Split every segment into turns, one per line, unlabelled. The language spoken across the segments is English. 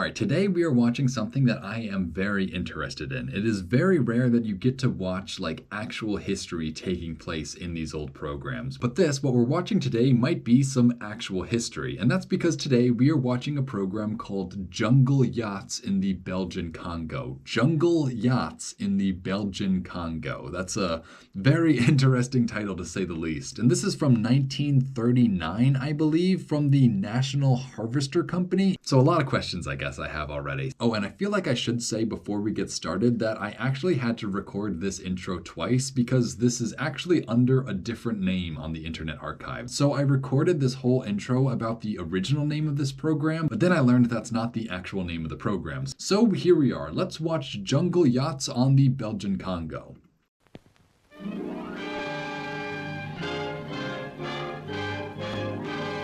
Alright, today we are watching something that I am very interested in. It is very rare that you get to watch like actual history taking place in these old programs. But what we're watching today might be some actual history. And that's because today we are watching a program called Jungle Yachts in the Belgian Congo. Jungle Yachts in the Belgian Congo. That's a very interesting title to say the least. And this is from 1939, I believe, from the National Harvester Company. So a lot of questions, I guess I have already. Oh, and I feel like I should say before we get started that I actually had to record this intro twice because this is actually under a different name on the Internet Archive. So I recorded this whole intro about the original name of this program, but then I learned that's not the actual name of the programs. So here we are. Let's watch Jungle Yachts on the Belgian Congo.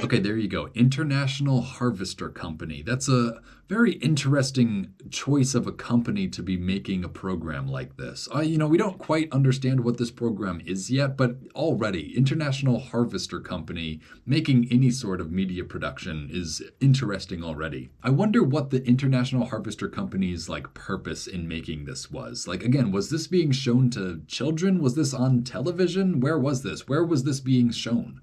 Okay, there you go. International Harvester Company. That's a very interesting choice of a company to be making a program like this. We don't quite understand what this program is yet, but already, International Harvester Company making any sort of media production is interesting already. I wonder what the International Harvester Company's purpose in making this was. Again, was this being shown to children? Was this on television? Where was this? Where was this being shown?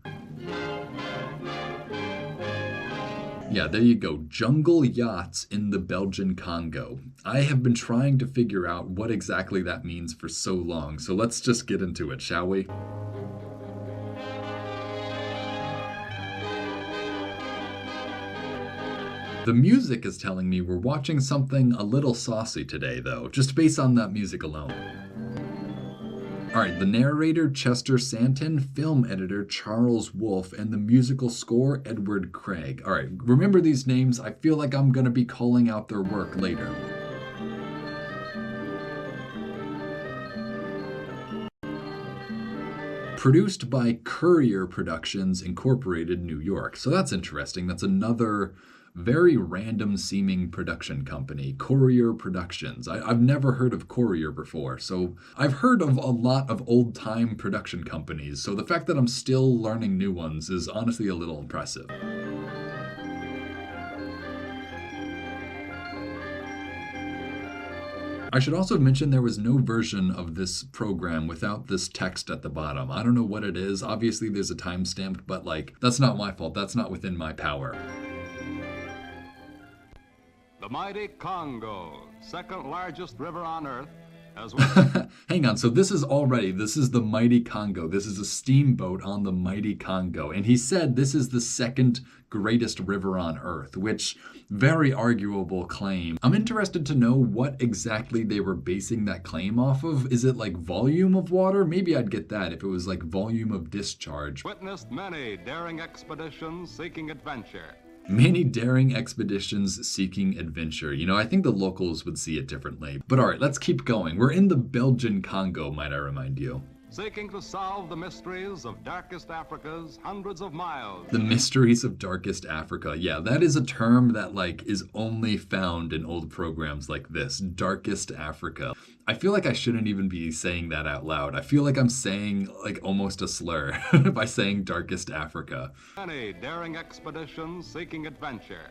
Yeah, there you go. Jungle Yachts in the Belgian Congo. I have been trying to figure out what exactly that means for so long, so let's just get into it, shall we? The music is telling me we're watching something a little saucy today, though, just based on that music alone. Alright, the narrator, Chester Santon, film editor, Charles Wolfe, and the musical score, Edward Craig. Alright, remember these names. I feel like I'm going to be calling out their work later. Produced by Courier Productions Incorporated, New York. So that's interesting. That's another very random seeming production company, Courier Productions. I've never heard of Courier before, so I've heard of a lot of old time production companies, so the fact that I'm still learning new ones is honestly a little impressive. I should also mention there was no version of this program without this text at the bottom. I don't know what it is. Obviously there's a timestamp, but that's not my fault. That's not within my power.
The mighty Congo, second largest river on earth, as well.
Hang on, so this is the mighty Congo. This is a steamboat on the mighty Congo. And he said this is the second greatest river on earth, which very arguable claim. I'm interested to know what exactly they were basing that claim off of. Is it volume of water? Maybe I'd get that if it was volume of discharge.
Witnessed many daring expeditions seeking adventure.
Many daring expeditions seeking adventure. I think the locals would see it differently. But alright, let's keep going. We're in the Belgian Congo, might I remind you.
Seeking to solve the mysteries of darkest Africa's hundreds of miles.
The mysteries of darkest Africa. Yeah, that is a term that is only found in old programs like this. Darkest Africa. I feel like I shouldn't even be saying that out loud. I feel like I'm saying almost a slur by saying darkest Africa.
Many daring expeditions seeking adventure.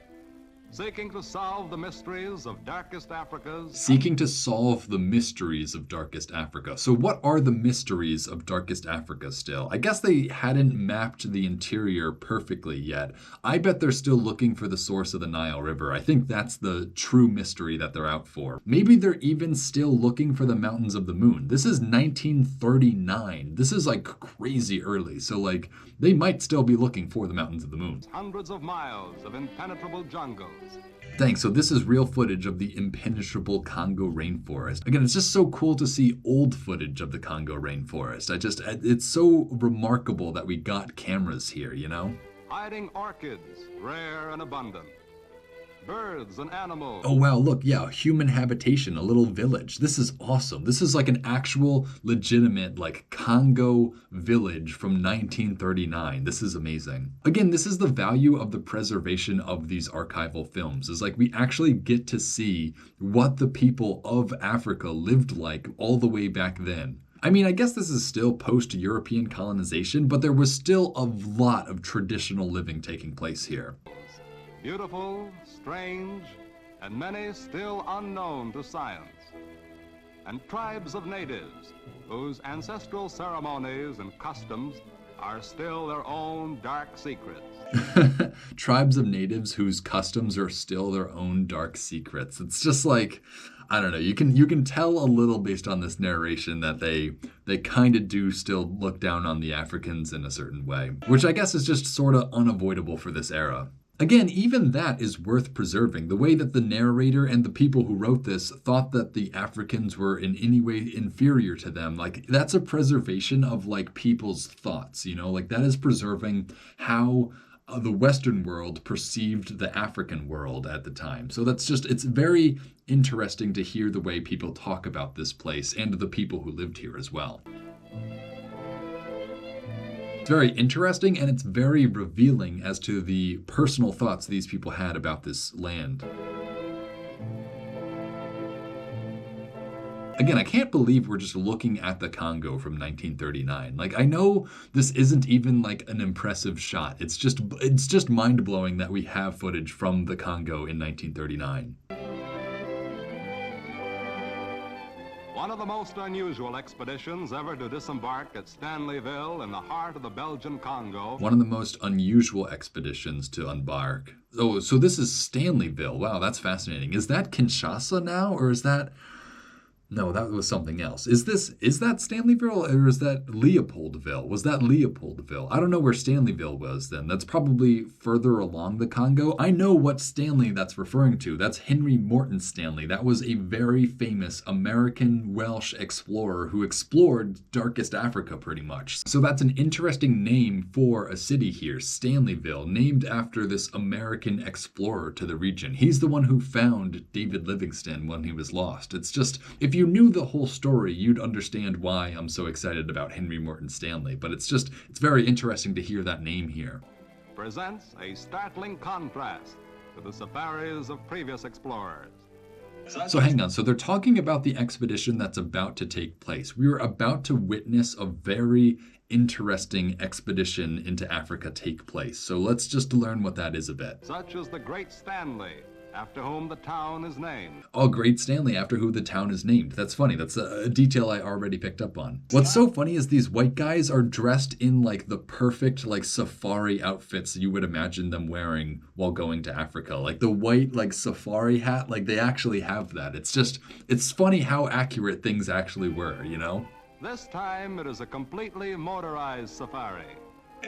Seeking to solve the mysteries of darkest Africa's...
Seeking to solve the mysteries of darkest Africa. So what are the mysteries of darkest Africa still? I guess they hadn't mapped the interior perfectly yet. I bet they're still looking for the source of the Nile River. I think that's the true mystery that they're out for. Maybe they're even still looking for the Mountains of the Moon. This is 1939. This is crazy early. So they might still be looking for the Mountains of the Moon.
Hundreds of miles of impenetrable jungles.
Thanks. So this is real footage of the impenetrable Congo rainforest. Again, it's just so cool to see old footage of the Congo rainforest. It's so remarkable that we got cameras here,
Hiding orchids, rare and abundant. Birds and animals.
Oh wow, look, yeah, human habitation, a little village. This is awesome. This is an actual legitimate Congo village from 1939. This is amazing. Again, this is the value of the preservation of these archival films. Is we actually get to see what the people of Africa lived like all the way back then. I mean, I guess this is still post-European colonization, but there was still a lot of traditional living taking place here.
Beautiful, strange, and many still unknown to science. And tribes of natives whose ancestral ceremonies and customs are still their own dark secrets.
Tribes of natives whose customs are still their own dark secrets. It's just like, I don't know. You can tell a little based on this narration that they kind of do still look down on the Africans in a certain way, which I guess is just sort of unavoidable for this era. Again, even that is worth preserving. The way that the narrator and the people who wrote this thought that the Africans were in any way inferior to them, like that's a preservation of like people's thoughts, like that is preserving how the Western world perceived the African world at the time. So it's very interesting to hear the way people talk about this place and the people who lived here as well. It's very interesting, and it's very revealing as to the personal thoughts these people had about this land. Again, I can't believe we're just looking at the Congo from 1939. Like, I know this isn't even like an impressive shot. It's just mind-blowing that we have footage from the Congo in 1939.
One of the most unusual expeditions ever to disembark at Stanleyville in the heart of the Belgian Congo.
One of the most unusual expeditions to embark. Oh, so this is Stanleyville. Wow, that's fascinating. Is that Kinshasa now, or is that... No, that was something else. Is that Stanleyville, or is that Leopoldville? Was that Leopoldville? I don't know where Stanleyville was then. That's probably further along the Congo. I know what Stanley that's referring to. That's Henry Morton Stanley. That was a very famous American Welsh explorer who explored darkest Africa pretty much. So that's an interesting name for a city here, Stanleyville, named after this American explorer to the region. He's the one who found David Livingstone when he was lost. It's just, if you knew the whole story, you'd understand why I'm so excited about Henry Morton Stanley, but it's very interesting to hear that name here.
Presents a startling contrast to the safaris of previous explorers.
So hang on, so they're talking about the expedition that's about to take place. We are about to witness a very interesting expedition into Africa take place. So let's just learn what that is a bit.
Such as the Great Stanley, after whom the town is named.
Oh, Great Stanley, after who the town is named. That's funny. That's a detail I already picked up on. What's so funny is these white guys are dressed in like the perfect like safari outfits you would imagine them wearing while going to Africa. Like the white like safari hat, like they actually have that. It's funny how accurate things actually were,
This time it is a completely motorized safari.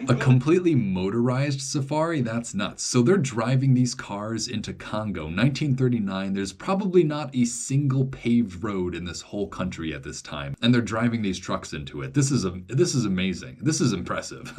A completely motorized safari? That's nuts. So they're driving these cars into Congo. 1939, there's probably not a single paved road in this whole country at this time. And they're driving these trucks into it. This is amazing. This is impressive.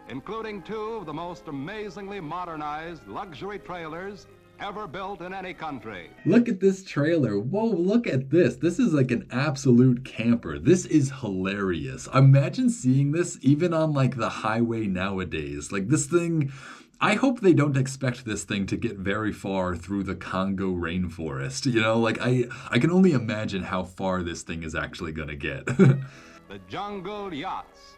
Including two of the most amazingly modernized luxury trailers ever built in any country.
Look at this trailer. Whoa, look at this. This is like an absolute camper. This is hilarious. Imagine seeing this even on like the highway nowadays. Like this thing, I hope they don't expect this thing to get very far through the Congo rainforest. Like I can only imagine how far this thing is actually gonna get.
The Jungle Yachts.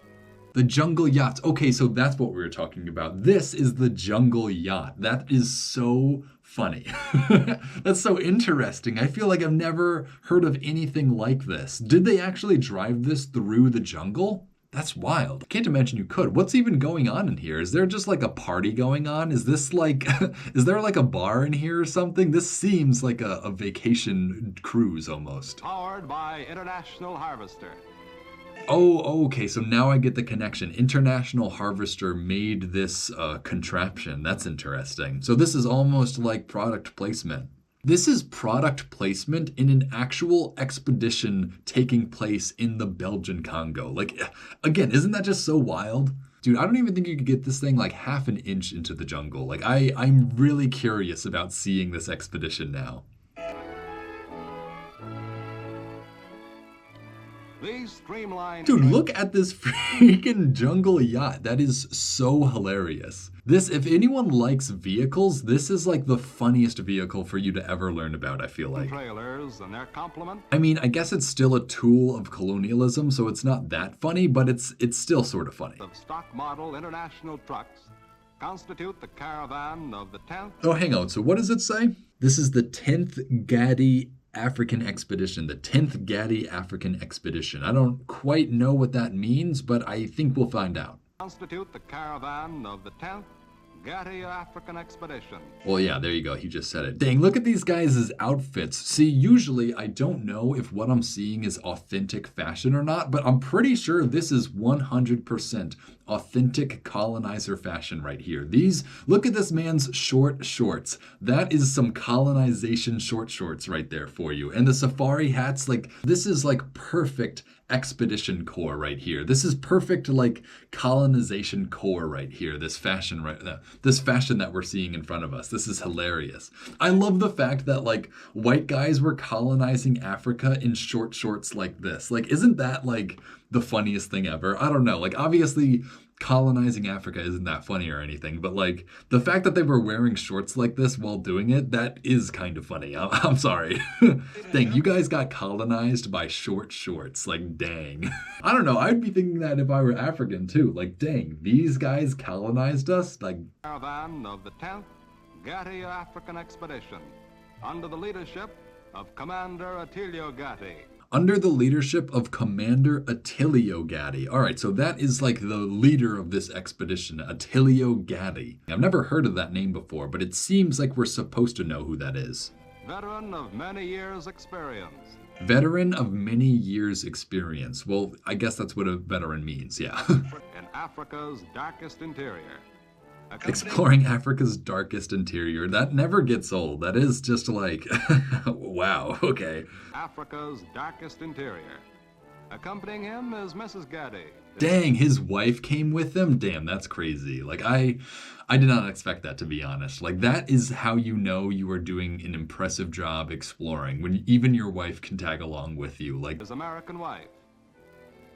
The Jungle Yachts. Okay, so that's what we were talking about. This is the Jungle Yacht. That is so funny. That's so interesting. I feel like I've never heard of anything like this. Did they actually drive this through the jungle? That's wild. Can't imagine you could. What's even going on in here? Is there just like a party going on? Is this like, is there like a bar in here or something? This seems like a vacation cruise almost.
Powered by International Harvester.
Oh, okay, so now I get the connection. International Harvester made this contraption. That's interesting. So this is almost like product placement. This is product placement in an actual expedition taking place in the Belgian Congo. Like, again, isn't that just so wild? Dude, I don't even think you could get this thing like half an inch into the jungle. Like, I'm really curious about seeing this expedition now.
These streamlined...
Dude, look at this freaking jungle yacht. That is so hilarious. If anyone likes vehicles, this is like the funniest vehicle for you to ever learn about, I feel like.
Trailers and their complement.
I mean, I guess it's still a tool of colonialism, so it's not that funny, but it's still sort of funny.
Of stock model international trucks constitute the caravan of the 10th.
Oh, hang on. So what does it say? This is the 10th Gadi African expedition, the 10th Gadi African expedition. I don't quite know what that means, but I think we'll find out.
Constitute the caravan of the 10th Gatti African expedition.
Well, yeah, there you go. He just said it. Dang, look at these guys' outfits. See, usually I don't know if what I'm seeing is authentic fashion or not, but I'm pretty sure this is 100% authentic colonizer fashion right here. Look at this man's short shorts. That is some colonization short shorts right there for you. And the safari hats, like, this is like perfect expedition core right here. This is perfect like colonization core right here. This fashion that we're seeing in front of us. This is hilarious. I love the fact that like white guys were colonizing Africa in short shorts like this. Like, isn't that like the funniest thing ever? I don't know. Like, obviously colonizing Africa isn't that funny or anything, but like the fact that they were wearing shorts like this while doing it, that is kind of funny. I'm sorry. Dang, you guys got colonized by short shorts. Like, dang. I don't know. I'd be thinking that if I were African too. Like, dang, these guys colonized us. Like,
Caravan of the 10th Gatti African expedition under the leadership of Commander Attilio Gatti.
Under the leadership of Commander Attilio Gatti. All right, so that is like the leader of this expedition, Attilio Gatti. I've never heard of that name before, but it seems like we're supposed to know who that is.
Veteran of many years' experience.
Veteran of many years' experience. Well, I guess that's what a veteran means, yeah.
In Africa's darkest interior.
Exploring Africa's darkest interior. That never gets old. That is just like, wow, okay.
Africa's darkest interior. Accompanying him is Mrs. Gatti.
Dang, his wife came with him? Damn, that's crazy. Like, I did not expect that, to be honest. Like, that is how you know you are doing an impressive job exploring, when even your wife can tag along with you. Like,
His American wife.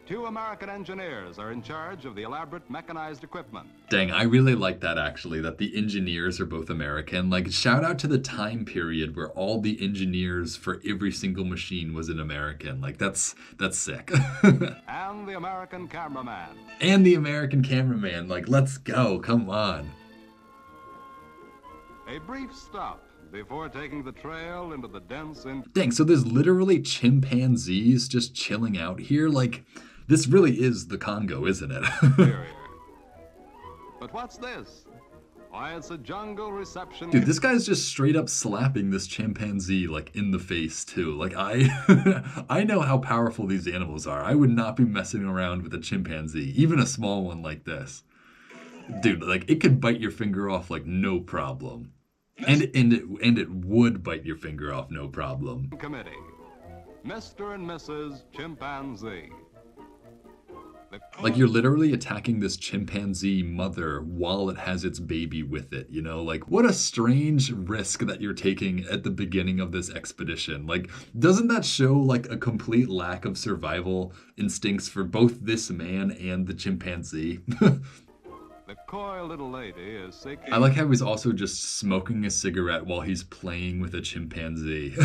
2 American engineers are in charge of the elaborate mechanized equipment.
dang, I really like that actually, that the engineers are both American. Like, shout out to the time period where all the engineers for every single machine was an American. Like, that's sick.
And the American cameraman.
And the American cameraman. Like, let's go, come on.
A brief stop before taking the trail into the dense
Dang, so there's literally chimpanzees just chilling out here? Like, this really is the Congo, isn't it?
interior. But what's this? Why, it's a jungle reception.
Dude, this guy's just straight up slapping this chimpanzee, like, in the face, too. Like, I know how powerful these animals are. I would not be messing around with a chimpanzee, even a small one like this. Dude, like, it could bite your finger off, like, no problem. And it would bite your finger off, no problem.
Committee. Mr. and Mrs. Chimpanzee.
Like, you're literally attacking this chimpanzee mother while it has its baby with it, you know? Like, what a strange risk that you're taking at the beginning of this expedition. Like, doesn't that show, like, a complete lack of survival instincts for both this man and the chimpanzee?
The coy little lady is seeking...
I like how he's also just smoking a cigarette while he's playing with a chimpanzee.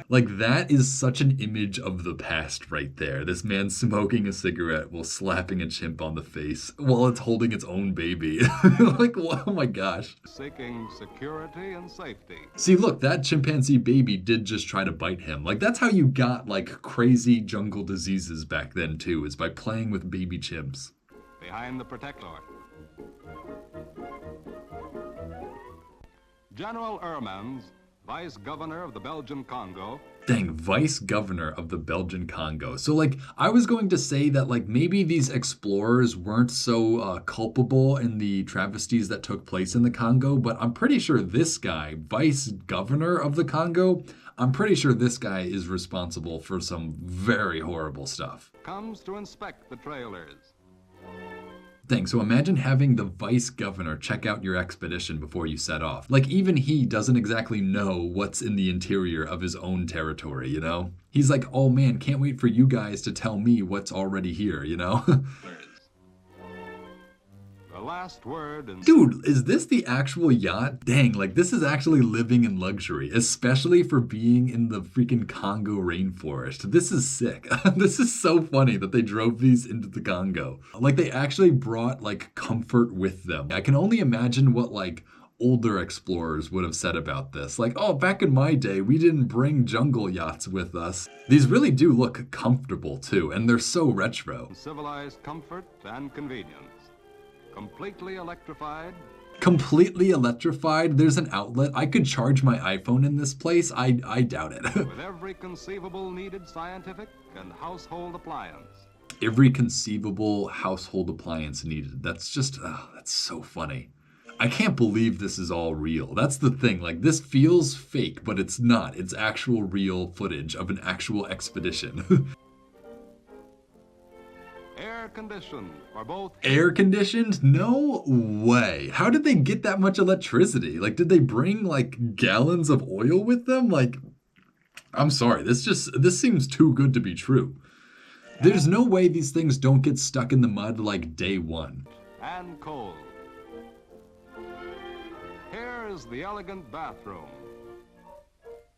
Like, that is such an image of the past right there. This man smoking a cigarette while slapping a chimp on the face while it's holding its own baby. Like, oh my gosh.
Seeking security and safety.
See, look, that chimpanzee baby did just try to bite him. Like, that's how you got, like, crazy jungle diseases back then, too, is by playing with baby chimps.
Behind the protector. General Ermans, Vice Governor of the Belgian Congo.
Dang, Vice Governor of the Belgian Congo. So, like, I was going to say that, like, maybe these explorers weren't so culpable in the travesties that took place in the Congo, but I'm pretty sure this guy, Vice Governor of the Congo, I'm pretty sure this guy is responsible for some very horrible stuff.
Comes to inspect the trailers.
Dang, so imagine having the vice governor check out your expedition before you set off. Like, even he doesn't exactly know what's in the interior of his own territory, you know? He's like, oh man, can't wait for you guys to tell me what's already here, you know?
The last word in...
Dude, is this the actual yacht? Dang, like, this is actually living in luxury, especially for being in the freaking Congo rainforest. This is sick. This is so funny that they drove these into the Congo. Like, they actually brought, like, comfort with them. I can only imagine what, like, older explorers would have said about this. Like, oh, back in my day, we didn't bring jungle yachts with us. These really do look comfortable too, and they're so retro.
Civilized comfort and convenience. Completely electrified.
Completely electrified? There's an outlet. I could charge my iPhone in this place. I doubt it.
With every conceivable needed scientific and household appliance.
Every conceivable household appliance needed. That's just, that's so funny. I can't believe this is all real. That's the thing. Like, this feels fake, but it's not. It's actual real footage of an actual expedition.
Air conditioned for both.
Air conditioned? No way. How did they get that much electricity? Like, did they bring like gallons of oil with them? Like, I'm sorry. This seems too good to be true. There's no way these things don't get stuck in the mud like day one.
And cold. Here's the elegant bathroom.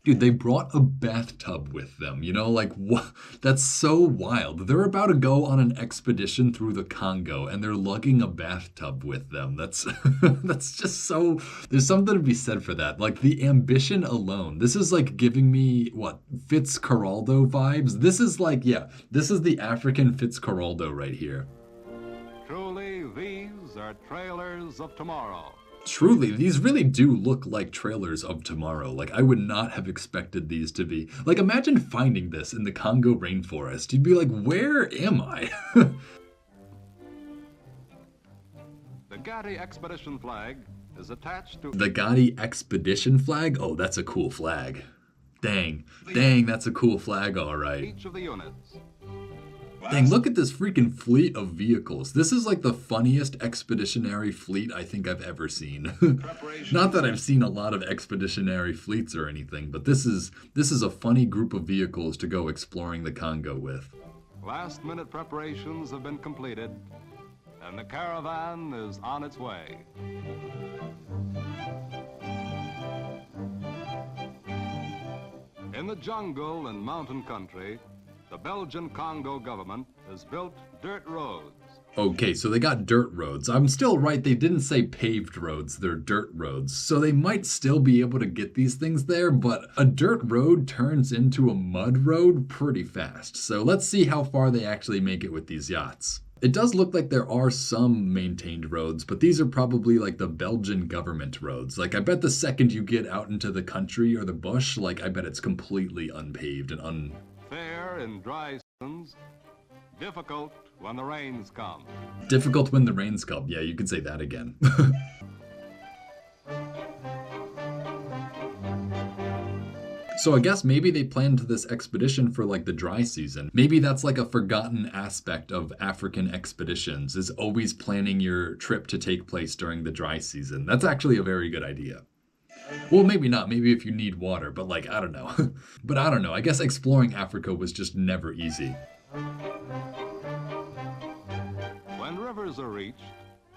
Dude, they brought a bathtub with them, you know, like, what? That's so wild. They're about to go on an expedition through the Congo, and they're lugging a bathtub with them. That's that's just so, there's something to be said for that. Like, the ambition alone. This is like giving me, what, Fitzcarraldo vibes? This is like, yeah, this is the African Fitzcarraldo right here.
Truly, these are trailers of tomorrow.
Truly, these really do look like trailers of tomorrow. Like, I would not have expected these to be. Like, imagine finding this in the Congo rainforest. You'd be like, where am I?
The Gatti expedition flag is attached to...
The Gatti expedition flag? Oh, that's a cool flag. Dang, that's a cool flag, all right.
each of the units.
Dang, look at this freaking fleet of vehicles. This is like the funniest expeditionary fleet I think I've ever seen. Not that I've seen a lot of expeditionary fleets or anything, but this is a funny group of vehicles to go exploring the Congo with.
Last-minute preparations have been completed, and the caravan is on its way. In the jungle and mountain country, the Belgian Congo government has built dirt roads.
Okay, so they got dirt roads. I'm still right, they didn't say paved roads, they're dirt roads. So they might still be able to get these things there, but a dirt road turns into a mud road pretty fast. So let's see how far they actually make it with these yachts. It does look like there are some maintained roads, but these are probably like the Belgian government roads. Like, I bet the second you get out into the country or the bush, like, I bet it's completely unpaved and
Fair in dry seasons, difficult when the rains come.
difficult when the rains come. Yeah, you could say that again. So I guess maybe they planned this expedition for like the dry season. Maybe that's like a forgotten aspect of African expeditions, is always planning your trip to take place during the dry season. That's actually a very good idea. Well, maybe not. Maybe if you need water, but like, I don't know. But I don't know. I guess exploring Africa was just never easy.
When rivers are reached,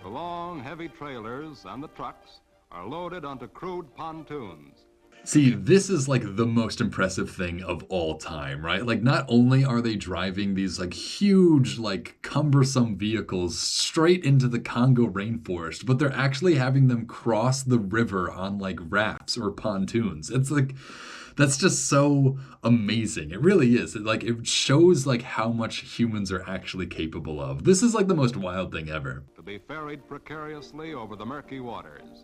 the long, heavy trailers and the trucks are loaded onto crude pontoons.
See, this is like the most impressive thing of all time, right? Like, not only are they driving these like huge, like cumbersome vehicles straight into the Congo rainforest, but they're actually having them cross the river on like rafts or pontoons. It's like, that's just so amazing. It really is. It shows like how much humans are actually capable of. This is like the most wild thing ever.
To be ferried precariously over the murky waters.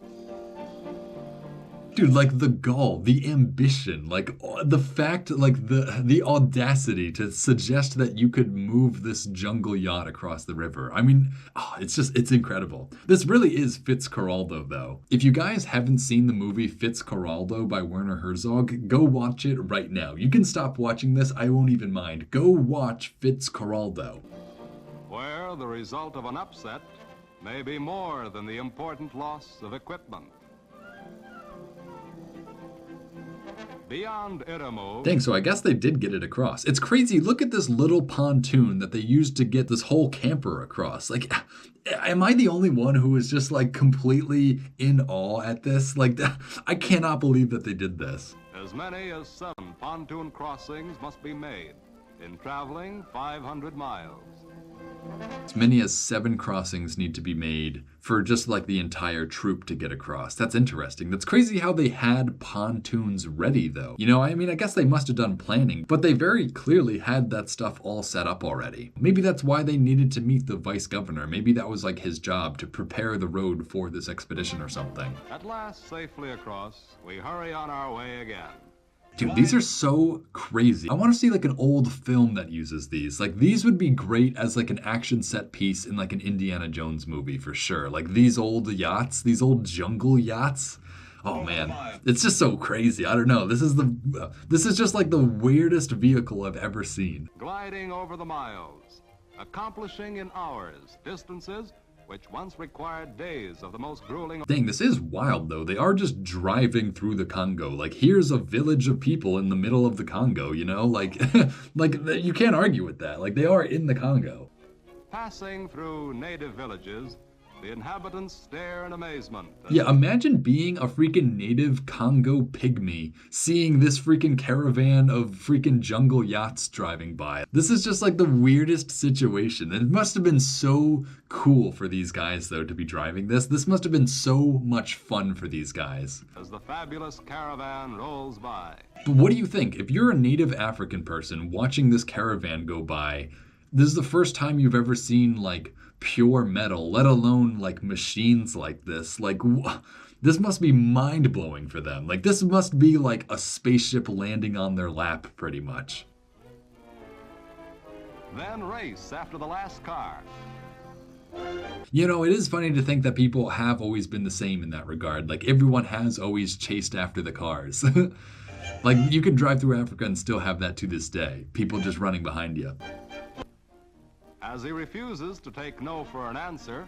Dude, like the gall, the ambition, like the fact, like the audacity to suggest that you could move this jungle yacht across the river. I mean, it's incredible. This really is Fitzcarraldo, though. If you guys haven't seen the movie Fitzcarraldo by Werner Herzog, go watch it right now. You can stop watching this, I won't even mind. Go watch Fitzcarraldo.
Where the result of an upset may be more than the important loss of equipment. Beyond Iramo.
Dang, so I guess they did get it across. It's crazy. Look at this little pontoon that they used to get this whole camper across. Like, am I the only one who is just like completely in awe at this? Like, I cannot believe that they did this.
As many as 7 pontoon crossings must be made in traveling 500 miles.
As many as 7 crossings need to be made for just like the entire troop to get across. That's interesting. That's crazy how they had pontoons ready though. You know, I mean, I guess they must have done planning, but they very clearly had that stuff all set up already. Maybe that's why they needed to meet the vice governor. Maybe that was like his job to prepare the road for this expedition or something.
At last, safely across, we hurry on our way again.
Dude, these are so crazy. I want to see like an old film that uses these. Like these would be great as like an action set piece in like an Indiana Jones movie for sure. Like these old yachts, these old jungle yachts. Oh man, it's just so crazy. I don't know. This is just like the weirdest vehicle I've ever seen.
Gliding over the miles, accomplishing in hours distances which once required days of the most grueling.
Dang, this is wild though. They are just driving through the Congo. Like here's a village of people in the middle of the Congo, you know? Like like you can't argue with that. Like they are in the Congo.
Passing through native villages, the inhabitants stare in amazement.
Yeah, imagine being a freaking native Congo pygmy, seeing this freaking caravan of freaking jungle yachts driving by. This is just like the weirdest situation. It must have been so cool for these guys, though, to be driving this. This must have been so much fun for these guys.
As the fabulous caravan rolls by.
But what do you think? If you're a native African person watching this caravan go by, this is the first time you've ever seen, like, pure metal, let alone like machines like this. Like this must be mind-blowing for them. Like this must be like a spaceship landing on their lap pretty much.
Then race after the last car.
You know, it is funny to think that people have always been the same in that regard. Like everyone has always chased after the cars. Like you could drive through Africa and still have that to this day. People just running behind you.
As he refuses to take no for an answer.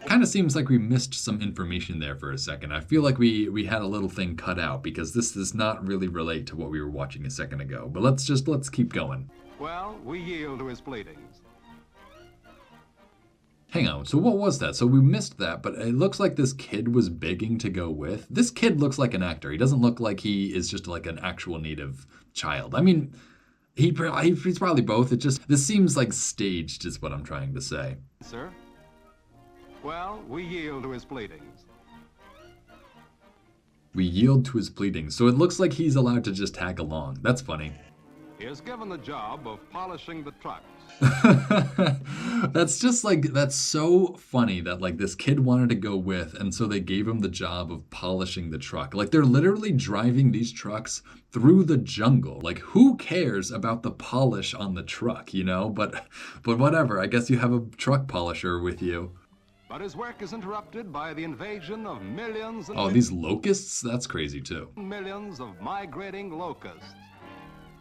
Kind of seems like we missed some information there for a second. I feel like we had a little thing cut out because this does not really relate to what we were watching a second ago. But let's keep going.
Well, we yield to his pleadings.
Hang on, so what was that? So we missed that, but it looks like this kid was begging to go with. This kid looks like an actor. He doesn't look like he is just like an actual native child. I mean, he's probably both. It just, this seems like staged is what I'm trying to say.
Sir? Well, we yield to his pleadings.
We yield to his pleadings. So it looks like he's allowed to just tag along. That's funny.
He is given the job of polishing the trucks.
That's just like, that's so funny that like this kid wanted to go with, and so they gave him the job of polishing the truck. Like they're literally driving these trucks through the jungle. Like who cares about the polish on the truck, you know? But whatever, I guess you have a truck polisher with you.
But his work is interrupted by the invasion of millions and
oh, these locusts? That's crazy too.
Millions of migrating locusts.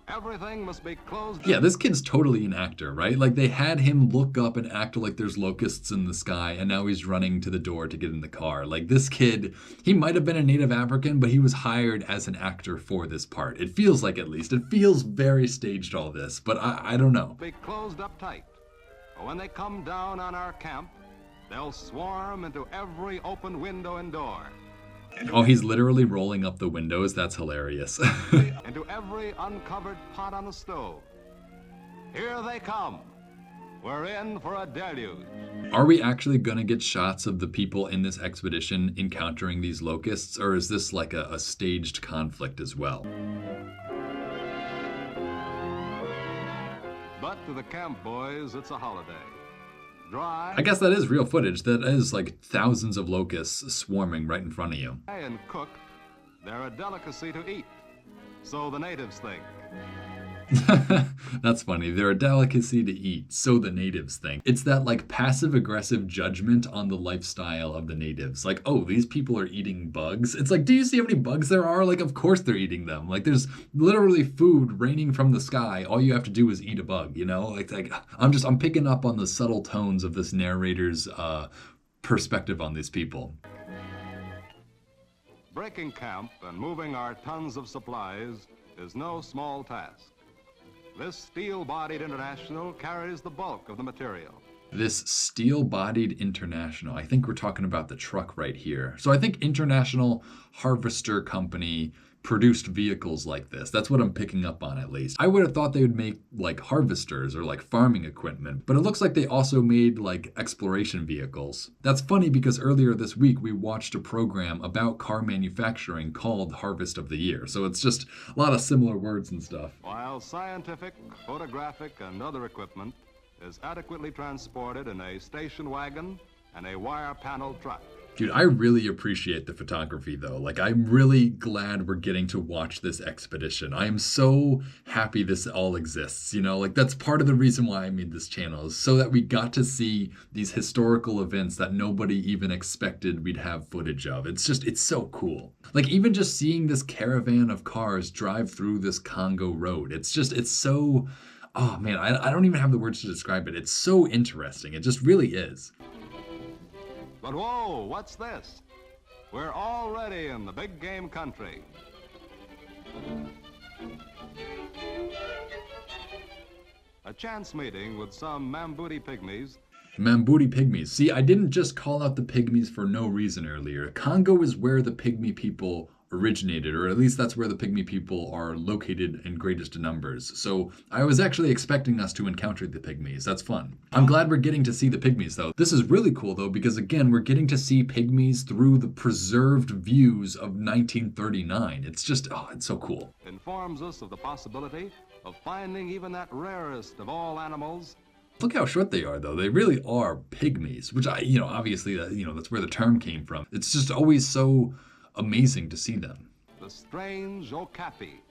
Everything must be closed.
Yeah, this kid's totally an actor, right? Like they had him look up and act like there's locusts in the sky, and now he's running to the door to get in the car. Like this kid, he might have been a native African, but he was hired as an actor for this part. It feels like, at least. It feels very staged, all this, but I don't know.
Be closed up tight. But when they come down on our camp, they'll swarm into every open window and door.
Oh, he's literally rolling up the windows. That's hilarious.
Into every uncovered pot on the stove. Here they come. We're in for a deluge.
Are we actually gonna get shots of the people in this expedition encountering these locusts, or is this like a staged conflict as well?
But to the camp boys, it's a holiday. Dry.
I guess that is real footage. That is like thousands of locusts swarming right in front of you.
And cooked, they're a delicacy to eat. So the natives think.
That's funny. They're a delicacy to eat, so the natives think. It's that like passive-aggressive judgment on the lifestyle of the natives. Like, oh, these people are eating bugs. It's like, do you see how many bugs there are? Like, of course they're eating them. Like, there's literally food raining from the sky. All you have to do is eat a bug, you know? Like I'm picking up on the subtle tones of this narrator's perspective on these people.
Breaking camp and moving our tons of supplies is no small task. This steel-bodied International carries the bulk of the material.
This steel-bodied International, I think we're talking about the truck right here. So I think International Harvester Company produced vehicles like this. That's what I'm picking up on, at least. I would have thought they would make like harvesters or like farming equipment, but it looks like they also made like exploration vehicles. That's funny because earlier this week we watched a program about car manufacturing called Harvest of the Year. So it's just a lot of similar words and stuff.
While scientific, photographic, and other equipment is adequately transported in a station wagon and a wire panel truck.
Dude, I really appreciate the photography though. Like, I'm really glad we're getting to watch this expedition. I am so happy this all exists, you know? Like, that's part of the reason why I made this channel, is so that we got to see these historical events that nobody even expected we'd have footage of. It's so cool. Like, even just seeing this caravan of cars drive through this Congo road, it's so, oh man, I don't even have the words to describe it. It's so interesting. It just really is.
But whoa, what's this? We're already in the big game country. A chance meeting with some Mambuti pygmies.
Mambuti pygmies. See, I didn't just call out the pygmies for no reason earlier. Congo is where the pygmy people originated, or at least that's where the pygmy people are located in greatest numbers. So I was actually expecting us to encounter the pygmies. That's fun. I'm glad we're getting to see the pygmies though. This is really cool though, because again, we're getting to see pygmies through the preserved views of 1939. It's just, oh, it's so cool.
Informs us of the possibility of finding even that rarest of all animals.
Look how short they are though. They really are pygmies, which obviously that's where the term came from. It's just always so amazing to see them.
The strange okapi.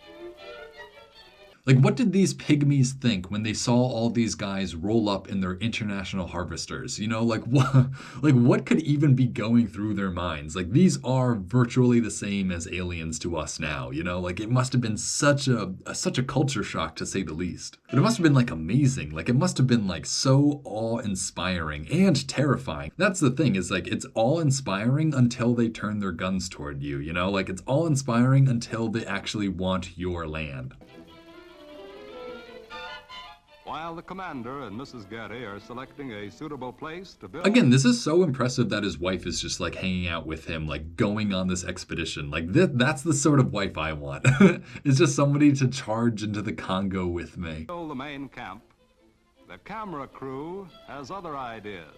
Like, what did these pygmies think when they saw all these guys roll up in their international harvesters? You know, like what could even be going through their minds? Like, these are virtually the same as aliens to us now, you know? Like, it must have been such a culture shock, to say the least. But it must have been like amazing. Like, it must have been like so awe-inspiring and terrifying. That's the thing, is like, it's awe-inspiring until they turn their guns toward you, you know? Like, it's awe-inspiring until they actually want your land.
While the commander and Mrs. Getty are selecting a suitable place to build...
Again, this is so impressive that his wife is just like hanging out with him, like going on this expedition. Like, that's the sort of wife I want. It's just somebody to charge into the Congo with me.
...the main camp, the camera crew has other ideas.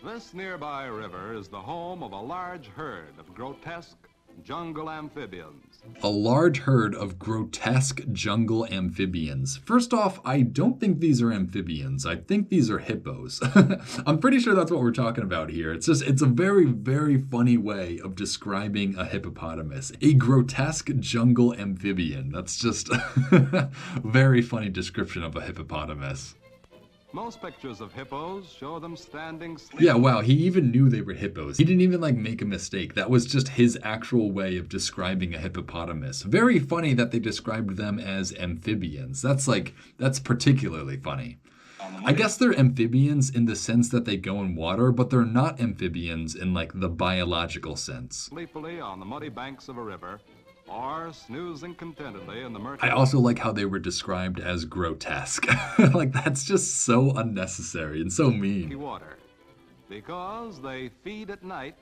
This nearby river is the home of a large herd of grotesque jungle amphibians.
A large herd of grotesque jungle amphibians. First off, I don't think these are amphibians. I think these are hippos. I'm pretty sure that's what we're talking about here. It's a very, very funny way of describing a hippopotamus. A grotesque jungle amphibian. That's just a very funny description of a hippopotamus.
Most pictures of hippos show them standing sleep.
Yeah, wow, he even knew they were hippos. He didn't even make a mistake. That was just his actual way of describing a hippopotamus. Very funny that they described them as amphibians. That's particularly funny. I guess they're amphibians in the sense that they go in water, but they're not amphibians in the biological sense.
Sleepily on the muddy banks of a river, or snoozing contentedly in the murky...
I also like how they were described as grotesque. That's just so unnecessary and so mean.
...water, because they feed at night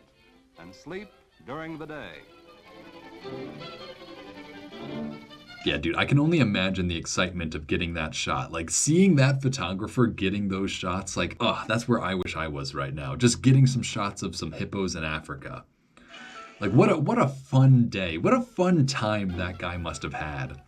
and sleep during the day.
Yeah, dude, I can only imagine the excitement of getting that shot. Like, seeing that photographer getting those shots, that's where I wish I was right now. Just getting some shots of some hippos in Africa. Like, what a fun day. What a fun time that guy must have had.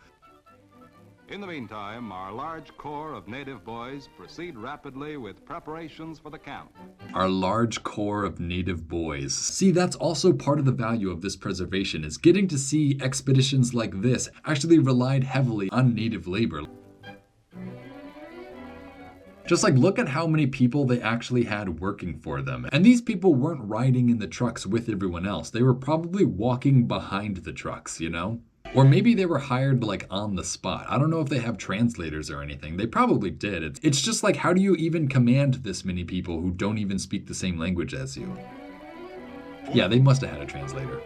In the meantime, our large corps of native boys proceed rapidly with preparations for the camp.
Our large corps of native boys. See, that's also part of the value of this preservation, is getting to see expeditions like this actually relied heavily on native labor. Just look at how many people they actually had working for them. And these people weren't riding in the trucks with everyone else. They were probably walking behind the trucks, you know? Or maybe they were hired on the spot. I don't know if they have translators or anything. They probably did. It's just how do you even command this many people who don't even speak the same language as you? Yeah, they must have had a translator.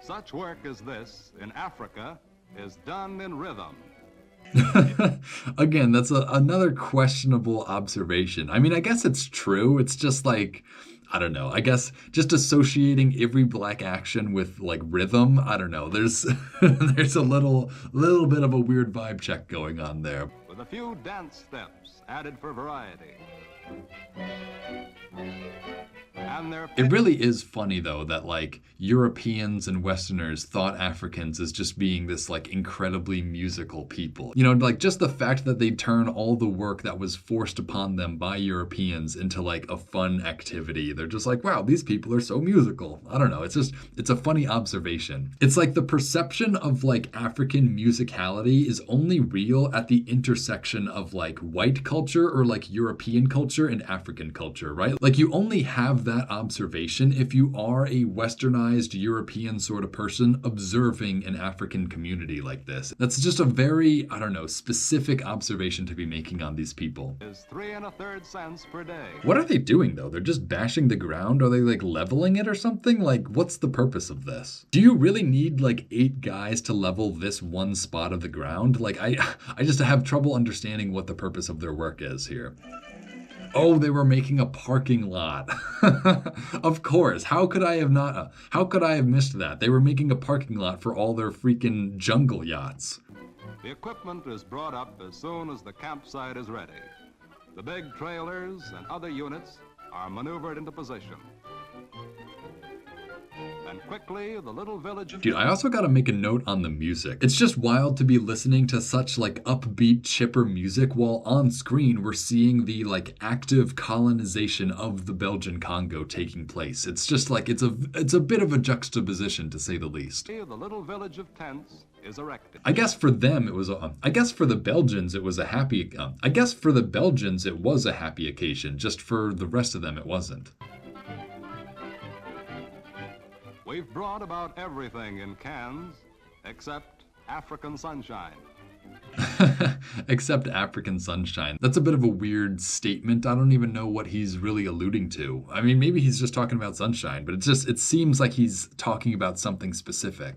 Such work as this in Africa is done in rhythm.
Again, that's another questionable observation. I mean, I guess it's true. It's just I don't know. I guess just associating every black action with like rhythm. I don't know. There's there's a little bit of a weird vibe check going on there.
with a few dance steps added for variety. And their
It really is funny though that like Europeans and Westerners thought Africans as just being this like incredibly musical people. You know, like just the fact that they turn all the work that was forced upon them by Europeans into like a fun activity. They're just like, wow, these people are so musical. I don't know. It's a funny observation. It's like the perception of like African musicality is only real at the intersection of like white culture or like European culture and African culture, right? Like you only have that observation if you are a westernized European sort of person observing an African community like this. That's just a very, I don't know, specific observation to be making on these people.
is 3 1/3 cents per day.
What are they doing though? They're just bashing the ground? Are they like leveling it or something? Like, what's the purpose of this? Do you really need like 8 guys to level this one spot of the ground? Like, I just have trouble understanding what the purpose of their work is here. Oh, they were making a parking lot. Of course. How could I have not? How could I have missed that? They were making a parking lot for all their freaking jungle yachts.
The equipment is brought up as soon as the campsite is ready. The big trailers and other units are maneuvered into position. And quickly, the little village of...
Dude, I also gotta make a note on the music. It's just wild to be listening to such like upbeat, chipper music while on screen we're seeing the like active colonization of the Belgian Congo taking place. It's just like it's a bit of a juxtaposition to say the least.
The little village of tents is erected.
I guess for them it was I guess for the Belgians it was a happy I guess for the Belgians it was a happy occasion. Just for the rest of them it wasn't.
We've brought about everything in cans except African sunshine.
Except African sunshine. That's a bit of a weird statement. I don't even know what he's really alluding to. I mean, maybe he's just talking about sunshine, but it seems like he's talking about something specific.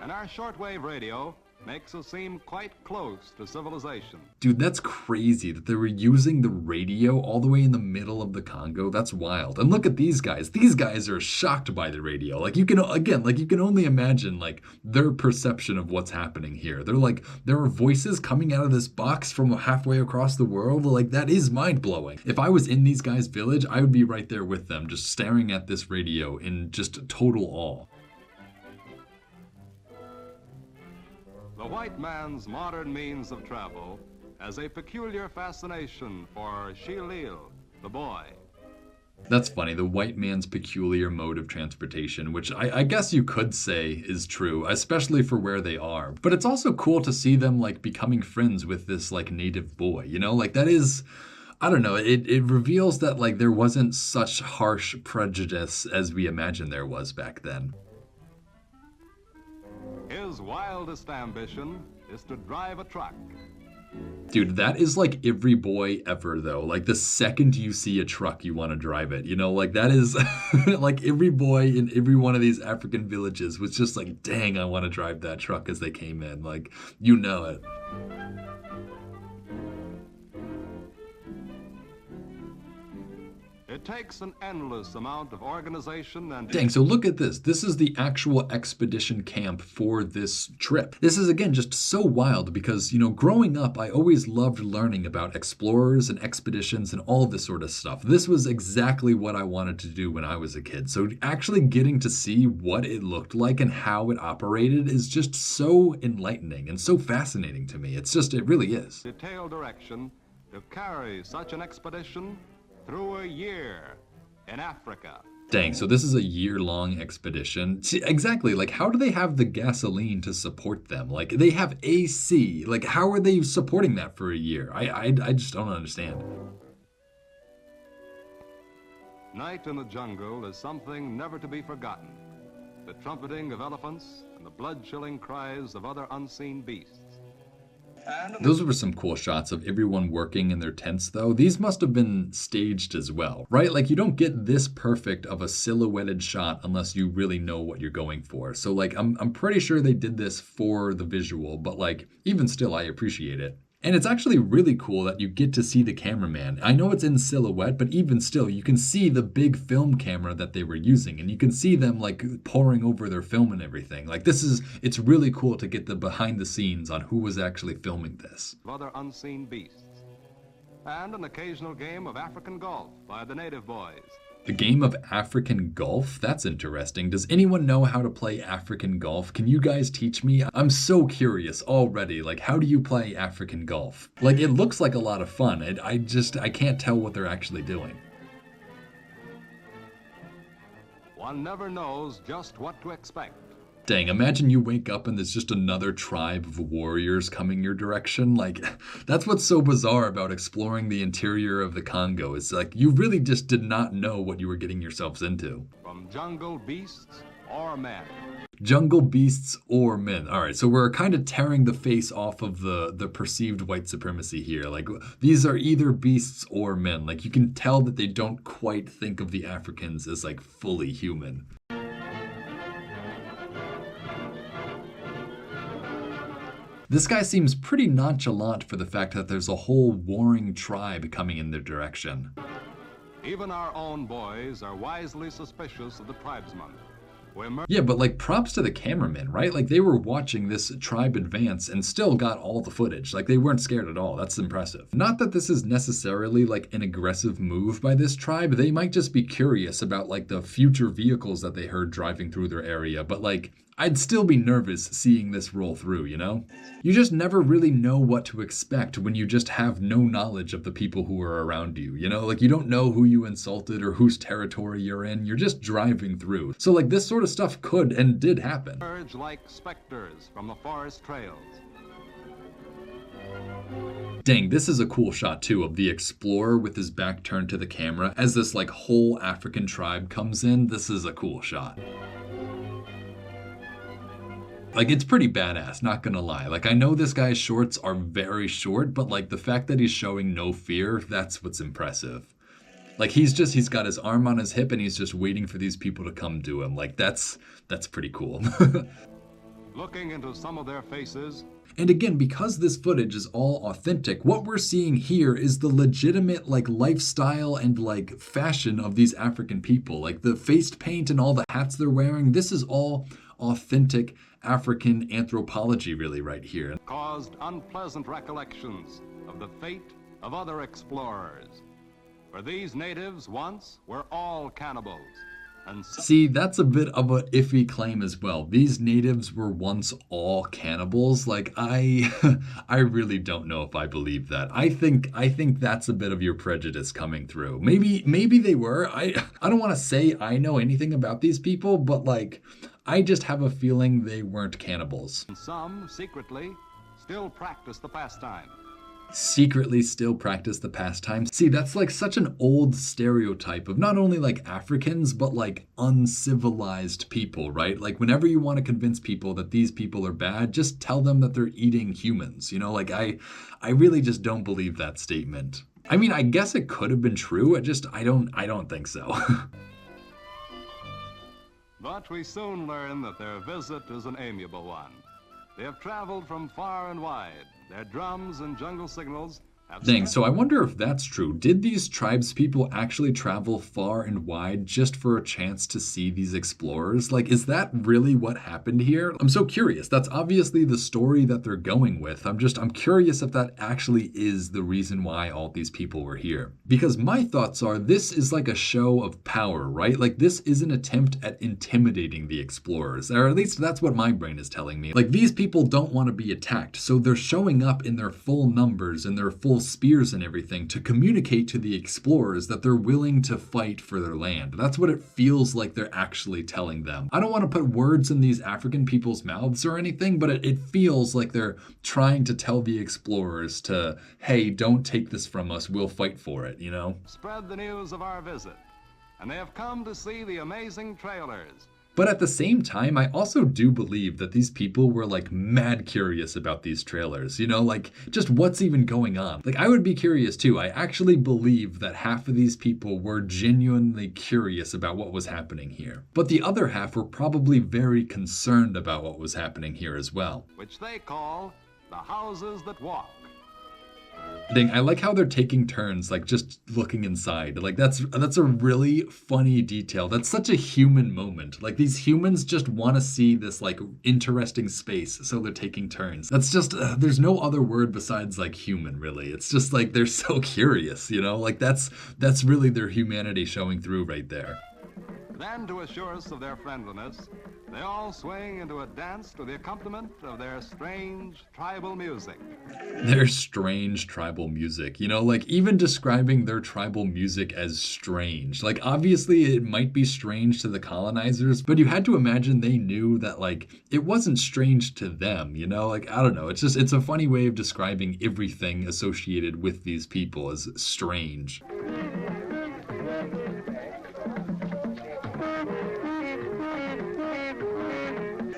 And our shortwave radio makes us seem quite close to civilization.
Dude, that's crazy that they were using the radio all the way in the middle of the Congo. That's wild. And look at these guys. These guys are shocked by the radio. Like you can only imagine like their perception of what's happening here. They're like, there are voices coming out of this box from halfway across the world. Like that is mind blowing. If I was in these guys' village, I would be right there with them, just staring at this radio in just total awe.
The white man's modern means of travel has a peculiar fascination for Shilil, the boy.
That's funny, the white man's peculiar mode of transportation, which I guess you could say is true, especially for where they are. But it's also cool to see them like becoming friends with this like native boy, you know? Like that is, I don't know, it reveals that like there wasn't such harsh prejudice as we imagined there was back then.
His wildest ambition is to drive a truck.
Dude, that is like every boy ever though. Like the second you see a truck, you want to drive it. You know, like that is like every boy in every one of these African villages was just like, dang, I want to drive that truck as they came in. Like, you know it.
It takes an endless amount of organization and...
Dang, so look at this. This is the actual expedition camp for this trip. This is, again, just so wild because, you know, growing up, I always loved learning about explorers and expeditions and all of this sort of stuff. This was exactly what I wanted to do when I was a kid. So actually getting to see what it looked like and how it operated is just so enlightening and so fascinating to me. It's just, it really is.
Detailed direction to carry such an expedition through a year in Africa.
Dang, so this is a year-long expedition. See, exactly, like how do they have the gasoline to support them? Like they have AC. Like how are they supporting that for a year? I just don't understand.
Night in the jungle is something never to be forgotten. The trumpeting of elephants and the blood-chilling cries of other unseen beasts.
Those were some cool shots of everyone working in their tents, though. These must have been staged as well, right? Like, you don't get this perfect of a silhouetted shot unless you really know what you're going for. So, like, I'm pretty sure they did this for the visual, but, like, even still, I appreciate it. And it's actually really cool that you get to see the cameraman. I know it's in silhouette, but even still, you can see the big film camera that they were using, and you can see them like pouring over their film and everything. Like it's really cool to get the behind the scenes on who was actually filming this.
Other unseen beasts, and an occasional game of African golf by the native boys.
A game of African golf? That's interesting. Does anyone know how to play African golf? Can you guys teach me? I'm so curious already. Like, how do you play African golf? Like, it looks like a lot of fun. I can't tell what they're actually doing.
One never knows just what to expect.
Dang, imagine you wake up and there's just another tribe of warriors coming your direction. Like, that's what's so bizarre about exploring the interior of the Congo. It's like, you really just did not know what you were getting yourselves into.
From jungle beasts or men.
Jungle beasts or men. All right, so we're kind of tearing the face off of the perceived white supremacy here. Like, these are either beasts or men. Like, you can tell that they don't quite think of the Africans as, like, fully human. This guy seems pretty nonchalant for the fact that there's a whole warring tribe coming in their direction.
Even our own boys are wisely suspicious of the tribesmen.
Yeah, but like props to the cameraman, right? Like they were watching this tribe advance and still got all the footage. Like they weren't scared at all. That's impressive. Not that this is necessarily like an aggressive move by this tribe. They might just be curious about like the future vehicles that they heard driving through their area. But like I'd still be nervous seeing this roll through, you know? You just never really know what to expect when you just have no knowledge of the people who are around you, you know? Like you don't know who you insulted or whose territory you're in. You're just driving through. So like this sort of stuff could and did happen.
Emerge like specters from the forest trails.
Dang, this is a cool shot too of the explorer with his back turned to the camera as this like whole African tribe comes in. This is a cool shot. Like, it's pretty badass, not gonna lie. Like, I know this guy's shorts are very short, but, like, the fact that he's showing no fear, that's what's impressive. Like, he's got his arm on his hip and he's just waiting for these people to come to him. Like, that's pretty cool.
Looking into some of their faces.
And again, because this footage is all authentic, what we're seeing here is the legitimate, like, lifestyle and, like, fashion of these African people. Like, the face paint and all the hats they're wearing, this is all authentic African anthropology really right here.
Caused unpleasant recollections of the fate of other explorers. For these natives once were all cannibals. And
see, that's a bit of an iffy claim as well. These natives were once all cannibals. Like I really don't know if I believe that. I think that's a bit of your prejudice coming through. Maybe they were. I don't want to say I know anything about these people, but like I just have a feeling they weren't cannibals.
some secretly still practice the pastime.
Secretly still practice the pastime. See, that's like such an old stereotype of not only like Africans, but like uncivilized people, right? Like whenever you want to convince people that these people are bad, just tell them that they're eating humans. You know, like I really just don't believe that statement. I mean, I guess it could have been true. I don't think so.
But we soon learn that their visit is an amiable one. They have traveled from far and wide. Their drums and jungle signals have...
Dang, so I wonder if that's true. Did these tribes people actually travel far and wide just for a chance to see these explorers? Like, is that really what happened here? I'm so curious. That's obviously the story that they're going with. I'm curious if that actually is the reason why all these people were here. Because my thoughts are this is like a show of power, right? Like this is an attempt at intimidating the explorers, or at least that's what my brain is telling me. Like these people don't want to be attacked, so they're showing up in their full numbers and their full spears and everything to communicate to the explorers that they're willing to fight for their land. That's what it feels like they're actually telling them. I don't want to put words in these African people's mouths or anything, but it feels like they're trying to tell the explorers to, hey, don't take this from us, we'll fight for it, you know?
Spread the news of our visit, and they have come to see the amazing trailers.
But at the same time, I also do believe that these people were like mad curious about these trailers, you know, like just what's even going on. Like I would be curious too. I actually believe that half of these people were genuinely curious about what was happening here. But the other half were probably very concerned about what was happening here as well.
Which they call the houses that walk.
Dang, I like how they're taking turns, like just looking inside. Like that's a really funny detail. That's such a human moment. Like these humans just want to see this like interesting space, so they're taking turns. That's just there's no other word besides like human, really. It's just like they're so curious, you know? Like that's really their humanity showing through right there.
Then, to assure us of their friendliness, they all swing into a dance to the accompaniment of their strange tribal music.
Their strange tribal music. You know, like even describing their tribal music as strange. Like obviously it might be strange to the colonizers, but you had to imagine they knew that like it wasn't strange to them, you know? Like I don't know. It's a funny way of describing everything associated with these people as strange.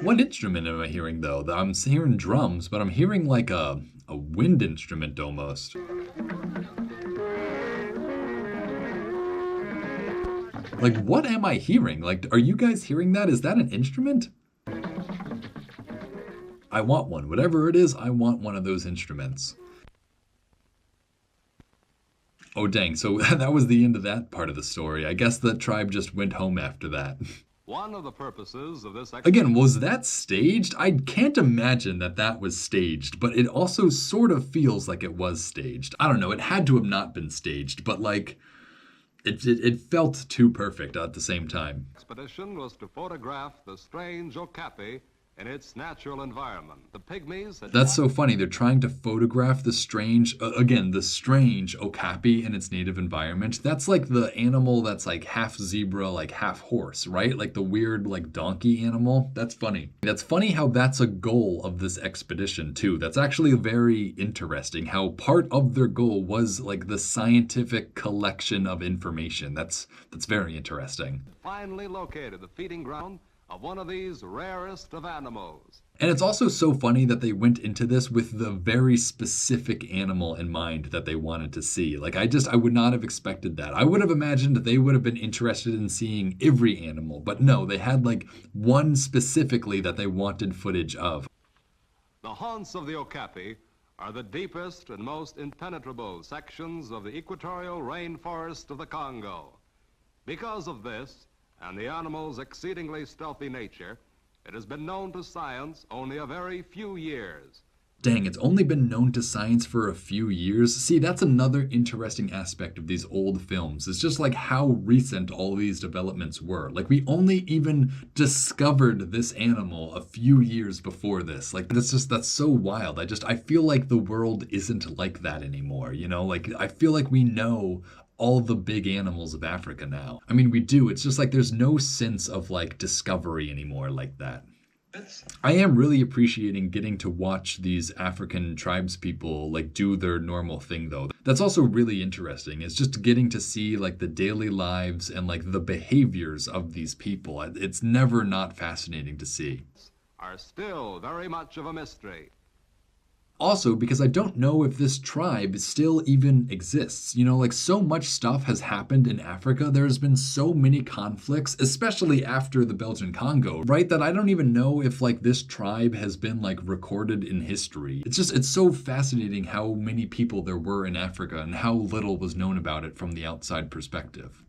What instrument am I hearing though? I'm hearing drums, but I'm hearing like a wind instrument almost. Like what am I hearing? Like are you guys hearing that? Is that an instrument? I want one. Whatever it is, I want one of those instruments. Oh dang, so that was the end of that part of the story. I guess the tribe just went home after that.
One of the purposes of this
Again, was that staged? I can't imagine that that was staged, but it also sort of feels like it was staged. I don't know, it had to have not been staged, but like, it felt too perfect at the same time.
expedition was to photograph the strange okapi in its natural environment. The pygmies had
That's so funny. They're trying to photograph the strange, again, the strange okapi in its native environment. That's like the animal that's like half zebra, like half horse, right? Like the weird, like donkey animal. That's funny. That's funny how that's a goal of this expedition, too. That's actually very interesting how part of their goal was like the scientific collection of information. That's very interesting.
finally located the feeding ground of one of these rarest of animals.
And it's also so funny that they went into this with the very specific animal in mind that they wanted to see. Like, I would not have expected that. I would have imagined that they would have been interested in seeing every animal, but no, they had like one specifically that they wanted footage of.
The haunts of the okapi are the deepest and most impenetrable sections of the equatorial rainforest of the Congo. Because of this, and the animal's exceedingly stealthy nature, it has been known to science only a very few years.
Dang, it's only been known to science for a few years. See, that's another interesting aspect of these old films. It's just like how recent all these developments were. Like we only even discovered this animal a few years before this. Like that's so wild. I feel like the world isn't like that anymore, you know? Like I feel like we know all the big animals of Africa now. I mean, we do. It's just like there's no sense of like discovery anymore like that. I am really appreciating getting to watch these African tribes people like do their normal thing though. That's also really interesting. It's just getting to see like the daily lives and like the behaviors of these people. It's never not fascinating to see.
Are still very much of a mystery.
Also, because I don't know if this tribe still even exists. You know, like so much stuff has happened in Africa. There's been so many conflicts, especially after the Belgian Congo, right? That I don't even know if like this tribe has been like recorded in history. It's so fascinating how many people there were in Africa and how little was known about it from the outside perspective.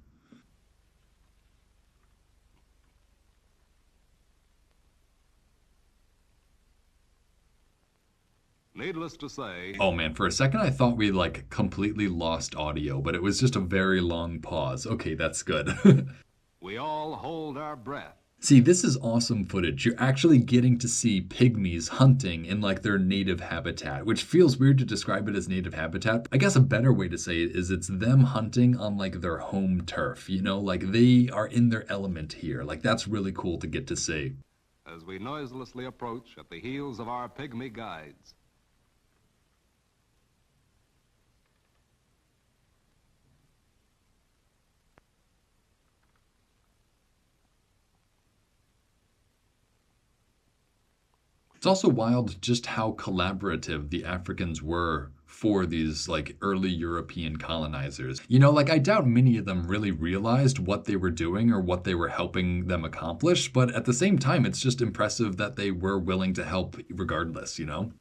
Needless to say,
Oh man, for a second I thought we like completely lost audio, but it was just a very long pause. Okay, that's good.
we all hold our breath.
See, this is awesome footage. You're actually getting to see pygmies hunting in like their native habitat, which feels weird to describe it as native habitat. I guess a better way to say it is it's them hunting on like their home turf, you know, like they are in their element here. Like that's really cool to get to see.
As we noiselessly approach at the heels of our pygmy guides.
It's also wild just how collaborative the Africans were for these like early European colonizers. You know, like I doubt many of them really realized what they were doing or what they were helping them accomplish, but at the same time, it's just impressive that they were willing to help regardless, you know?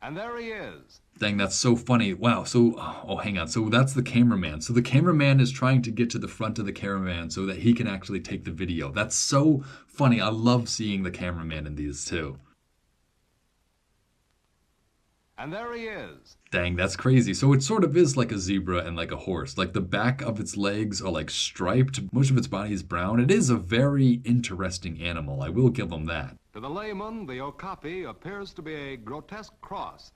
And there he is.
Dang, that's so funny. Wow. So, oh, hang on. So that's the cameraman. So the cameraman is trying to get to the front of the caravan so that he can actually take the video. That's so funny. I love seeing the cameraman in these too.
And there he is.
Dang, that's crazy. So it sort of is like a zebra and like a horse. Like the back of its legs are like striped. Most of its body is brown. It is a very interesting animal. I will give them that.
To the layman, the okapi appears to be a grotesque cross.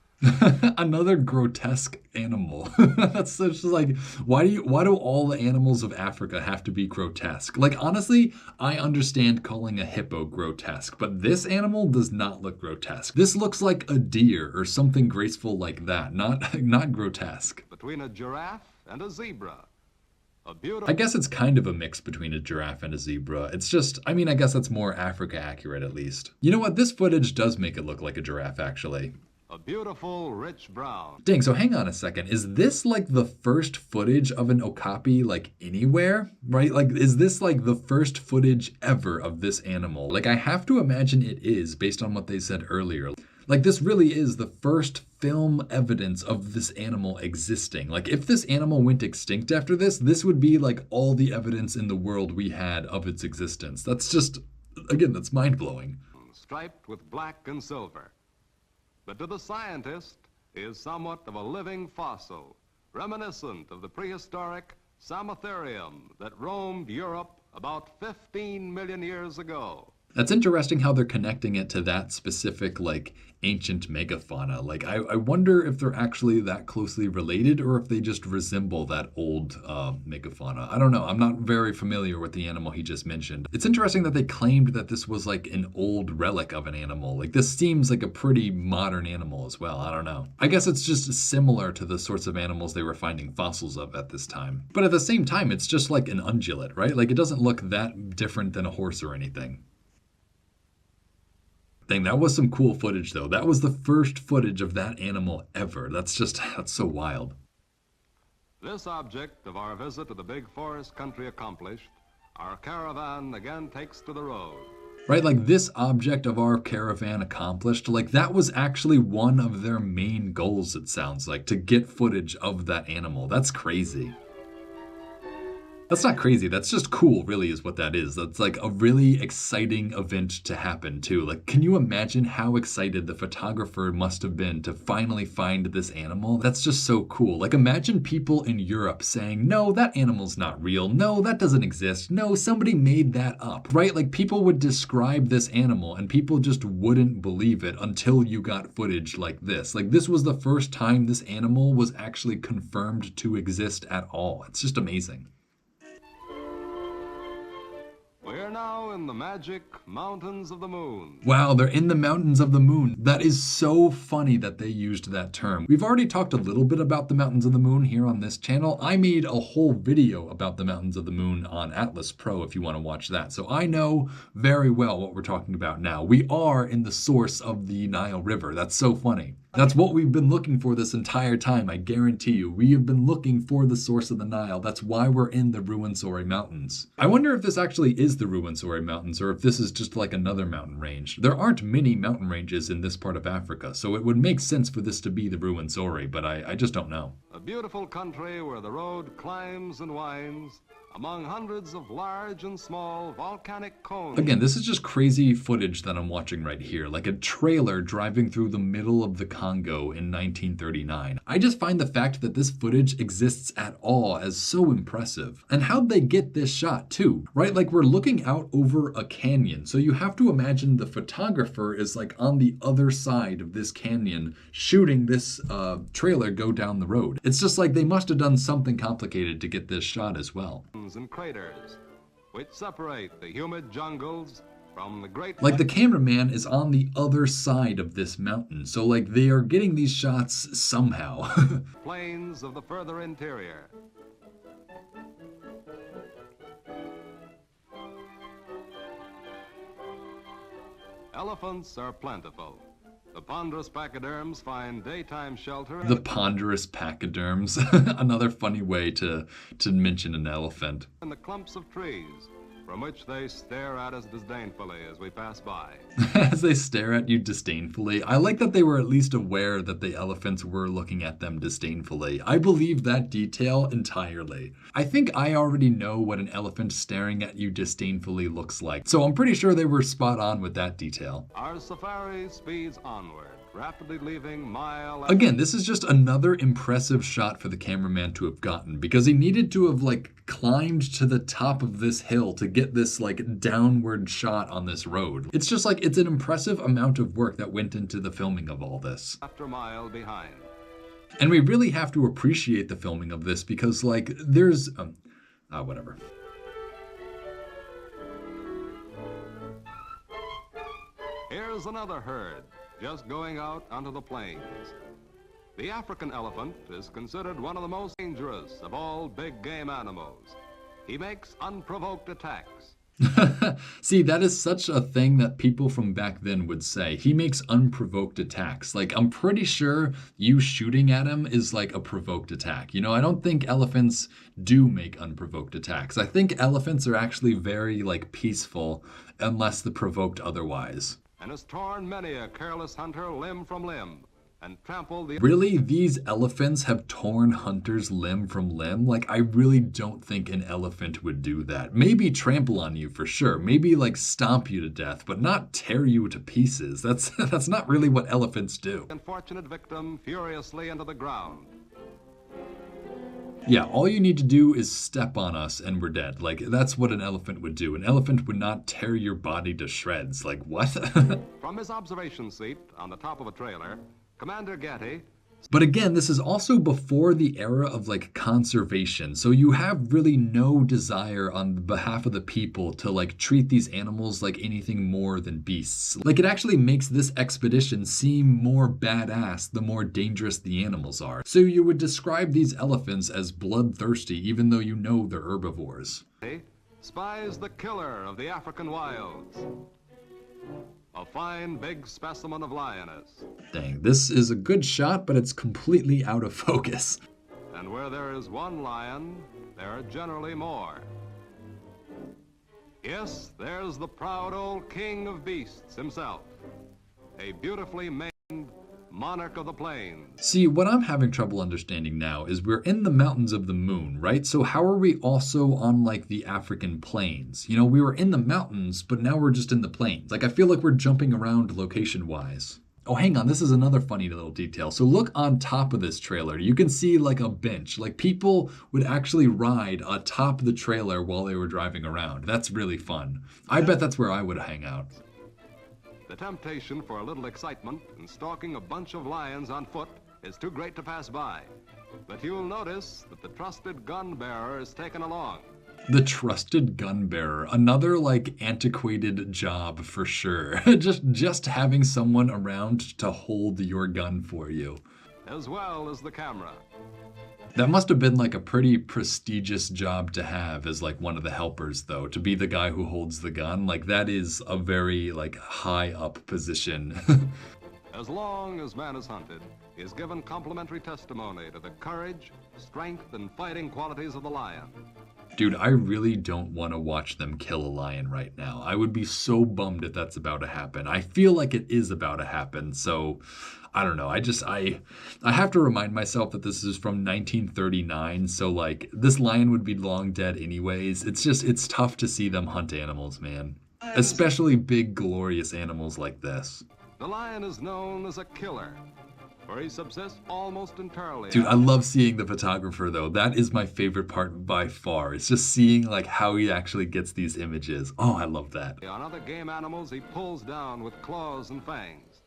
Another grotesque animal. That's such like why do all the animals of Africa have to be grotesque? Like honestly, I understand calling a hippo grotesque, but this animal does not look grotesque. This looks like a deer or something graceful like that, not grotesque.
Between a giraffe and a zebra. A beautiful...
I guess it's kind of a mix between a giraffe and a zebra. It's just, I mean, I guess that's more Africa accurate at least. You know what? This footage does make it look like a giraffe actually.
A beautiful, rich brown.
Dang, so hang on a second. Is this like the first footage of an okapi like anywhere? Right? Like, is this like the first footage ever of this animal? Like, I have to imagine it is based on what they said earlier. Like, this really is the first film evidence of this animal existing. Like, if this animal went extinct after this, this would be like all the evidence in the world we had of its existence. That's just, again, that's mind-blowing.
Striped with black and silver. But to the scientist, is somewhat of a living fossil, reminiscent of the prehistoric Samotherium that roamed Europe about 15 million years ago.
That's interesting how they're connecting it to that specific, like, ancient megafauna. Like, I wonder if they're actually that closely related or if they just resemble that old megafauna. I don't know. I'm not very familiar with the animal he just mentioned. It's interesting that they claimed that this was, like, an old relic of an animal. Like, this seems like a pretty modern animal as well. I don't know. I guess it's just similar to the sorts of animals they were finding fossils of at this time. But at the same time, it's just like an ungulate, right? Like, it doesn't look that different than a horse or anything. Dang, that was some cool footage though. That was the first footage of that animal ever. That's so wild.
This object of our visit to the big forest country accomplished, our caravan again takes to the road.
Right, like this object of our caravan accomplished, like that was actually one of their main goals, it sounds like, to get footage of that animal. That's crazy. That's not crazy. That's just cool, really, is what that is. That's like a really exciting event to happen, too. Like, can you imagine how excited the photographer must have been to finally find this animal? That's just so cool. Like, imagine people in Europe saying, no, that animal's not real. No, that doesn't exist. No, somebody made that up, right? Like, people would describe this animal and people just wouldn't believe it until you got footage like this. Like, this was the first time this animal was actually confirmed to exist at all. It's just amazing.
We're now in the magic mountains of the moon.
Wow, they're in the mountains of the moon. That is so funny that they used that term. We've already talked a little bit about the mountains of the moon here on this channel. I made a whole video about the mountains of the moon on Atlas Pro if you want to watch that. So I know very well what we're talking about now. We are in the source of the Nile River. That's so funny. That's what we've been looking for this entire time, I guarantee you. We have been looking for the source of the Nile. That's why we're in the Ruwenzori Mountains. I wonder if this actually is the Ruwenzori Mountains or if this is just like another mountain range. There aren't many mountain ranges in this part of Africa, so it would make sense for this to be the Ruwenzori, but I just don't know.
A beautiful country where the road climbs and winds among hundreds of large and small volcanic cones.
Again, this is just crazy footage that I'm watching right here, like a trailer driving through the middle of the Congo in 1939. I just find the fact that this footage exists at all as so impressive. And how'd they get this shot too, right? Like we're looking out over a canyon, so you have to imagine the photographer is like on the other side of this canyon shooting this trailer go down the road. It's just like they must have done something complicated to get this shot as well.
And craters, which separate the humid jungles from the great...
Like the cameraman is on the other side of this mountain, so like they are getting these shots somehow.
plains of the further interior. Elephants are plentiful. The ponderous pachyderms find daytime shelter.
The ponderous pachyderms, another funny way to mention an elephant.
In the clumps of trees, from which they stare at us disdainfully as we pass by.
As they stare at you disdainfully. I like that they were at least aware that the elephants were looking at them disdainfully. I believe that detail entirely. I think I already know what an elephant staring at you disdainfully looks like, so I'm pretty sure they were spot on with that detail.
Our safari speeds onward, rapidly leaving mile...
Again, this is just another impressive shot for the cameraman to have gotten, because he needed to have climbed to the top of this hill to get this downward shot on this road. It's just it's an impressive amount of work that went into the filming of all this.
After mile behind.
And we really have to appreciate the filming of this because there's whatever.
Here's another herd just going out onto the plains. The African elephant is considered one of the most dangerous of all big game animals. He makes unprovoked attacks.
See, that is such a thing that people from back then would say. He makes unprovoked attacks. I'm pretty sure you shooting at him is a provoked attack. I don't think elephants do make unprovoked attacks. I think elephants are actually very peaceful unless they're provoked otherwise.
And has torn many a careless hunter limb from limb. And trampled the...
Really? These elephants have torn hunters limb from limb? I really don't think an elephant would do that. Maybe trample on you for sure. Maybe stomp you to death, but not tear you to pieces. That's not really what elephants do.
Unfortunate victim furiously into the ground.
Yeah, all you need to do is step on us and we're dead. That's what an elephant would do. An elephant would not tear your body to shreds. What?
From his observation seat on the top of a trailer, Commander Getty...
But again, this is also before the era of conservation. So you have really no desire on behalf of the people to treat these animals like anything more than beasts. It actually makes this expedition seem more badass the more dangerous the animals are. So you would describe these elephants as bloodthirsty even though you know they're herbivores.
Spies the killer of the African wilds. A fine big specimen of lioness.
Dang, this is a good shot, but it's completely out of focus.
And where there is one lion, there are generally more. Yes, there's the proud old king of beasts himself. A beautifully maned monarch of the plains.
See, what I'm having trouble understanding now is we're in the mountains of the moon, right? So how are we also on the African plains? We were in the mountains, but now we're just in the plains. I feel like we're jumping around location-wise. Oh, hang on, this is another funny little detail. So look on top of this trailer. You can see a bench. People would actually ride atop the trailer while they were driving around. That's really fun. I bet that's where I would hang out.
The temptation for a little excitement in stalking a bunch of lions on foot is too great to pass by. But you'll notice that the trusted gun bearer is taken along.
The trusted gun bearer, another antiquated job for sure. just having someone around to hold your gun for you.
As well as the camera.
That must have been a pretty prestigious job to have as one of the helpers though, to be the guy who holds the gun. That is a very high up position.
As long as man is hunted, he is given complimentary testimony to the courage, strength, and fighting qualities of the lion.
Dude, I really don't want to watch them kill a lion right now. I would be so bummed if that's about to happen. I feel like it is about to happen, so I don't know. I have to remind myself that this is from 1939, so this lion would be long dead anyways. It's tough to see them hunt animals, man. Especially big, glorious animals like this.
The lion is known as a killer, for he subsists almost entirely...
Dude, I love seeing the photographer, though. That is my favorite part by far. It's just seeing, how he actually gets these images. Oh, I love that.
On other game animals, he pulls down with claws and fangs.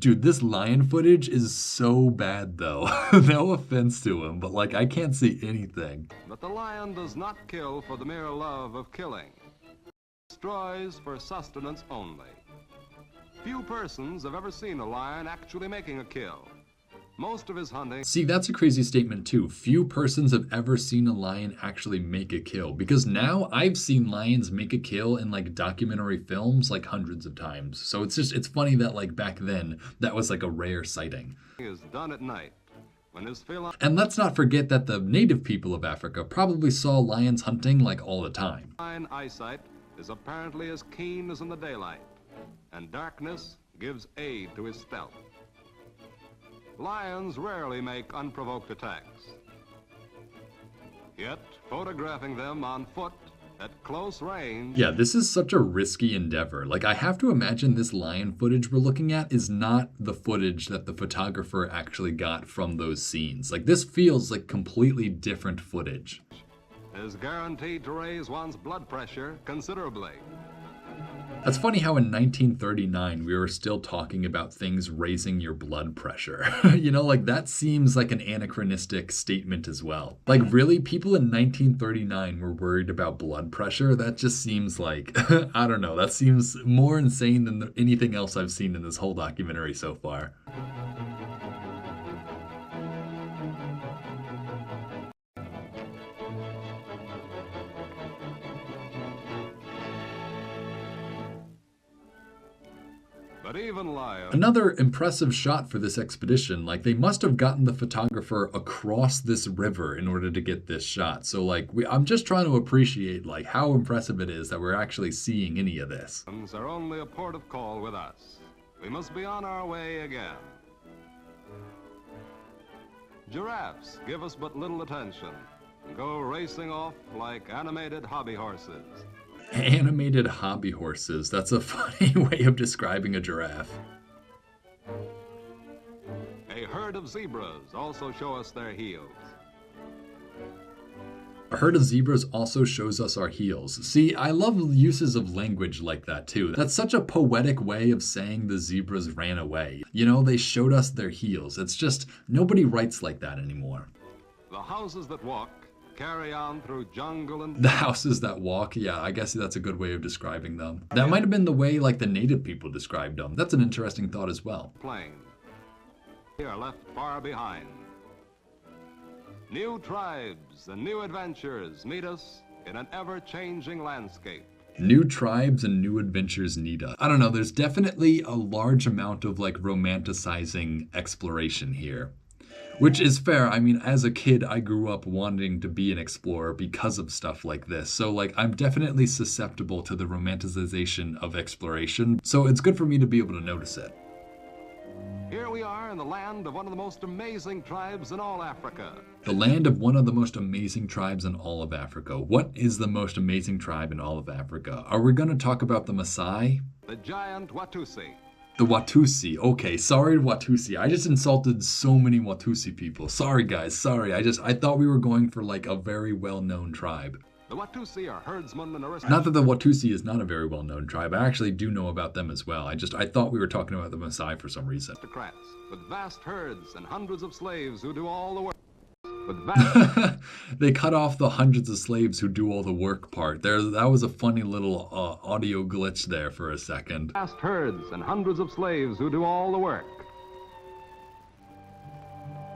Dude, this lion footage is so bad, though. No offense to him, but, I can't see anything.
But the lion does not kill for the mere love of killing. He destroys for sustenance only. Few persons have ever seen a lion actually making a kill. Most of his hunting...
See, that's a crazy statement too. Few persons have ever seen a lion actually make a kill. Because now I've seen lions make a kill in documentary films hundreds of times. So it's funny that back then that was a rare sighting.
...is done at night. When his feline...
And let's not forget that the native people of Africa probably saw lions hunting all the time.
eyesight is apparently as keen as in the daylight, and darkness gives aid to his stealth. Lions rarely make unprovoked attacks. Yet, photographing them on foot at close range...
Yeah, this is such a risky endeavor. Like, I have to imagine this lion footage we're looking at is not the footage that the photographer actually got from those scenes. Like, this feels like completely different footage.
Is guaranteed to raise one's blood pressure considerably.
That's funny how in 1939 we were still talking about things raising your blood pressure. You know, like that seems like an anachronistic statement as well. Like really, people in 1939 were worried about blood pressure? That just seems like, I don't know, that seems more insane than anything else I've seen in this whole documentary so far.
But even lions...
Another impressive shot for this expedition, like they must have gotten the photographer across this river in order to get this shot. So like I'm just trying to appreciate like how impressive it is that we're actually seeing any of this.
...are only a port of call with us. We must be on our way again. Giraffes give us but little attention and go racing off like animated hobby horses.
Animated hobby horses. That's a funny way of describing a giraffe.
A herd of zebras also show us their heels.
A herd of zebras also shows us our heels. See, I love uses of language like that too. That's such a poetic way of saying the zebras ran away. You know, they showed us their heels. It's just, nobody writes like that anymore.
The houses that walk carry on through jungle and...
The houses that walk, yeah, I guess that's a good way of describing them. That might have been the way like the native people described them. That's an interesting thought as well.
Plain. We are left far behind. New tribes and new adventures meet us in an ever-changing landscape.
New tribes and new adventures need us. I don't know, there's definitely a large amount of like romanticizing exploration here. Which is fair. I mean, as a kid, I grew up wanting to be an explorer because of stuff like this. So, like, I'm definitely susceptible to the romanticization of exploration. So it's good for me to be able to notice it.
Here we are in the land of one of the most amazing tribes in all Africa.
The land of one of the most amazing tribes in all of Africa. What is the most amazing tribe in all of Africa? Are we going to talk about the Maasai?
The giant Watusi.
The Watusi. Okay, sorry Watusi. I just insulted so many Watusi people. Sorry guys, sorry. I thought we were going for like a very well-known tribe.
The Watusi are herdsmen and aristocrats.
Not that the Watusi is not a very well-known tribe. I actually do know about them as well. I thought we were talking about the Maasai for some reason.
Aristocrats with vast herds and hundreds of slaves who do all the work.
They cut off the hundreds of slaves who do all the work part. That was a funny little audio glitch there for a second.
Vast herds and hundreds of slaves who do all the work.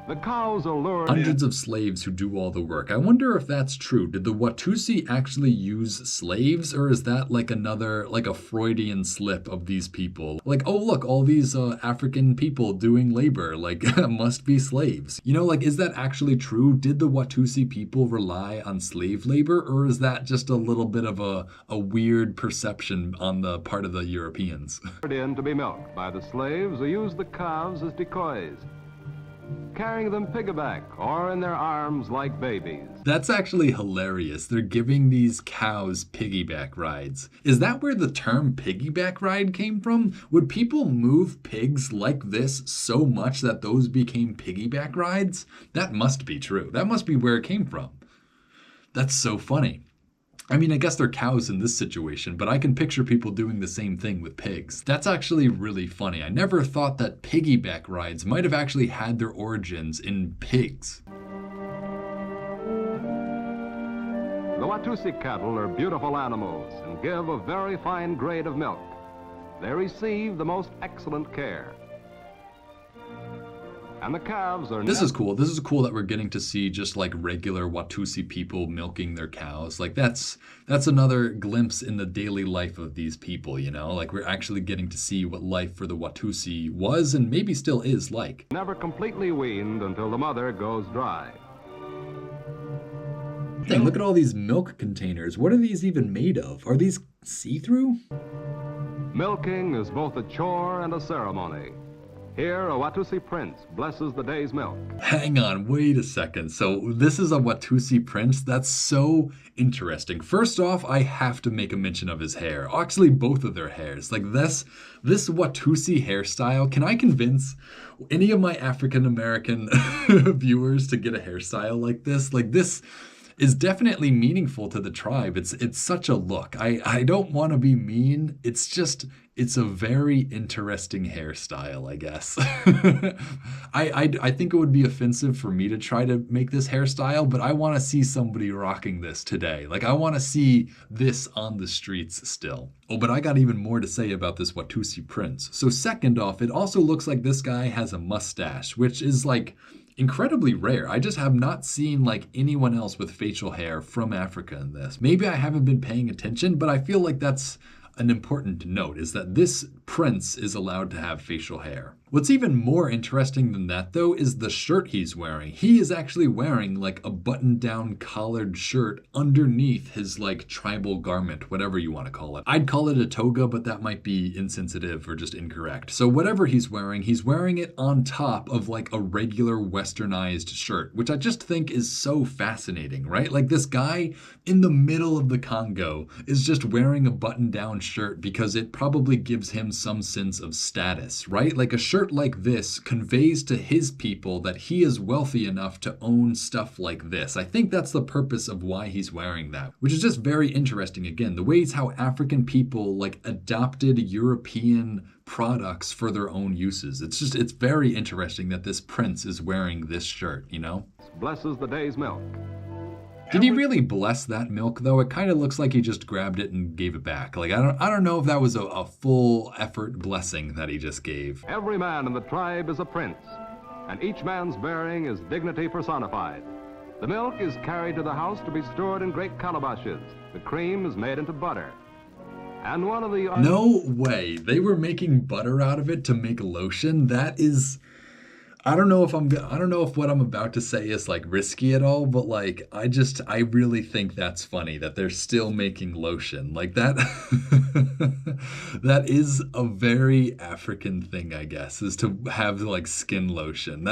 The cows are lured
Hundreds of slaves who do all the work. I wonder if that's true. Did the Watusi actually use slaves, or is that like another, like a Freudian slip of these people? Like, oh look, all these African people doing labor, like, must be slaves. You know, like, is that actually true? Did the Watusi people rely on slave labor, or is that just a little bit of a weird perception on the part of the Europeans?
in to be milked by the slaves who use the calves as decoys, carrying them piggyback or in their arms like babies.
That's actually hilarious. They're giving these cows piggyback rides. Is that where the term piggyback ride came from? Would people move pigs like this so much that those became piggyback rides? That must be true. That must be where it came from. That's so funny. I mean, I guess they're cows in this situation, but I can picture people doing the same thing with pigs. That's actually really funny. I never thought that piggyback rides might have actually had their origins in pigs.
The Watusi cattle are beautiful animals and give a very fine grade of milk. They receive the most excellent care. And the calves are...
This is cool. This is cool that we're getting to see just like regular Watusi people milking their cows. Like that's another glimpse in the daily life of these people, you know? Like we're actually getting to see what life for the Watusi was and maybe still is like.
Never completely weaned until the mother goes dry.
Dang, look at all these milk containers. What are these even made of? Are these see-through?
Milking is both a chore and a ceremony. Here, a Watusi prince blesses the day's milk.
Hang on, wait a second. So this is a Watusi prince? That's so interesting. First off, I have to make a mention of his hair. Actually, both of their hairs. Like this Watusi hairstyle, can I convince any of my African American viewers to get a hairstyle like this? Like this is definitely meaningful to the tribe. It's such a look. I don't want to be mean. It's a very interesting hairstyle, I guess. I think it would be offensive for me to try to make this hairstyle, but I want to see somebody rocking this today. Like I want to see this on the streets still. Oh, but I got even more to say about this Watusi prince. So second off, it also looks like this guy has a mustache, which is like incredibly rare. I just have not seen like anyone else with facial hair from Africa in this. Maybe I haven't been paying attention, but I feel like that's an important note, is that this prince is allowed to have facial hair. What's even more interesting than that, though, is the shirt he's wearing. He is actually wearing like a button-down collared shirt underneath his like tribal garment, whatever you want to call it. I'd call it a toga, but that might be insensitive or just incorrect. So whatever he's wearing it on top of like a regular westernized shirt, which I just think is so fascinating, right? Like this guy in the middle of the Congo is just wearing a button-down shirt because it probably gives him some sense of status, right? Like a shirt like this conveys to his people that he is wealthy enough to own stuff like this. I think that's the purpose of why he's wearing that, which is just very interesting. Again, the ways how African people like adopted European products for their own uses. It's very interesting that this prince is wearing this shirt, you know?
Blesses the day's milk.
Did he really bless that milk though? It kind of looks like he just grabbed it and gave it back. Like I don't know if that was a full effort blessing that he just gave.
Every man in the tribe is a prince, and each man's bearing is dignity personified. The milk is carried to the house to be stored in great calabashes. The cream is made into butter. And one of the...
No way. They were making butter out of it to make lotion? That is... I don't know if what I'm about to say is like risky at all, but like I really think that's funny that they're still making lotion. Like that that is a very African thing, I guess, is to have like skin lotion.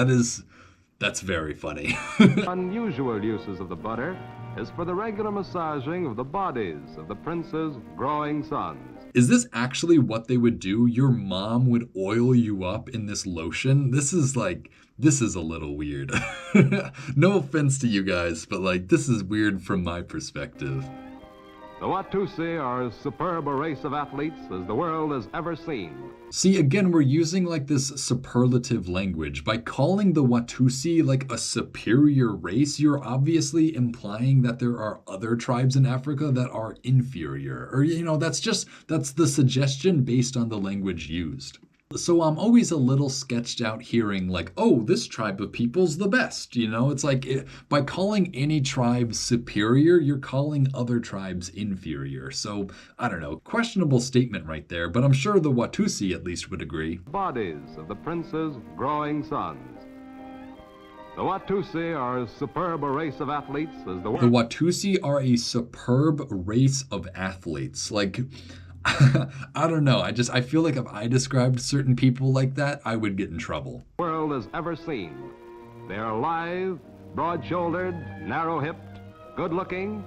That's very funny.
Unusual uses of the butter is for the regular massaging of the bodies of the prince's growing sons.
Is this actually what they would do? Your mom would oil you up in this lotion? This is a little weird. No offense to you guys, but like this is weird from my perspective.
The Watusi are as superb a race of athletes as the world has ever seen.
See, again, we're using like this superlative language. By calling the Watusi like a superior race, you're obviously implying that there are other tribes in Africa that are inferior. Or, you know, that's the suggestion based on the language used. So I'm always a little sketched out hearing like, oh, this tribe of people's the best. You know, it's like by calling any tribe superior, you're calling other tribes inferior. So I don't know, questionable statement right there, but I'm sure the Watusi at least would agree.
Bodies of the prince's growing sons. The Watusi are as superb a race of athletes as the world.
The Watusi are a superb race of athletes. Like, I don't know. I feel like if I described certain people like that, I would get in trouble.
The world has ever seen. They are lithe, broad-shouldered, narrow-hipped, good-looking.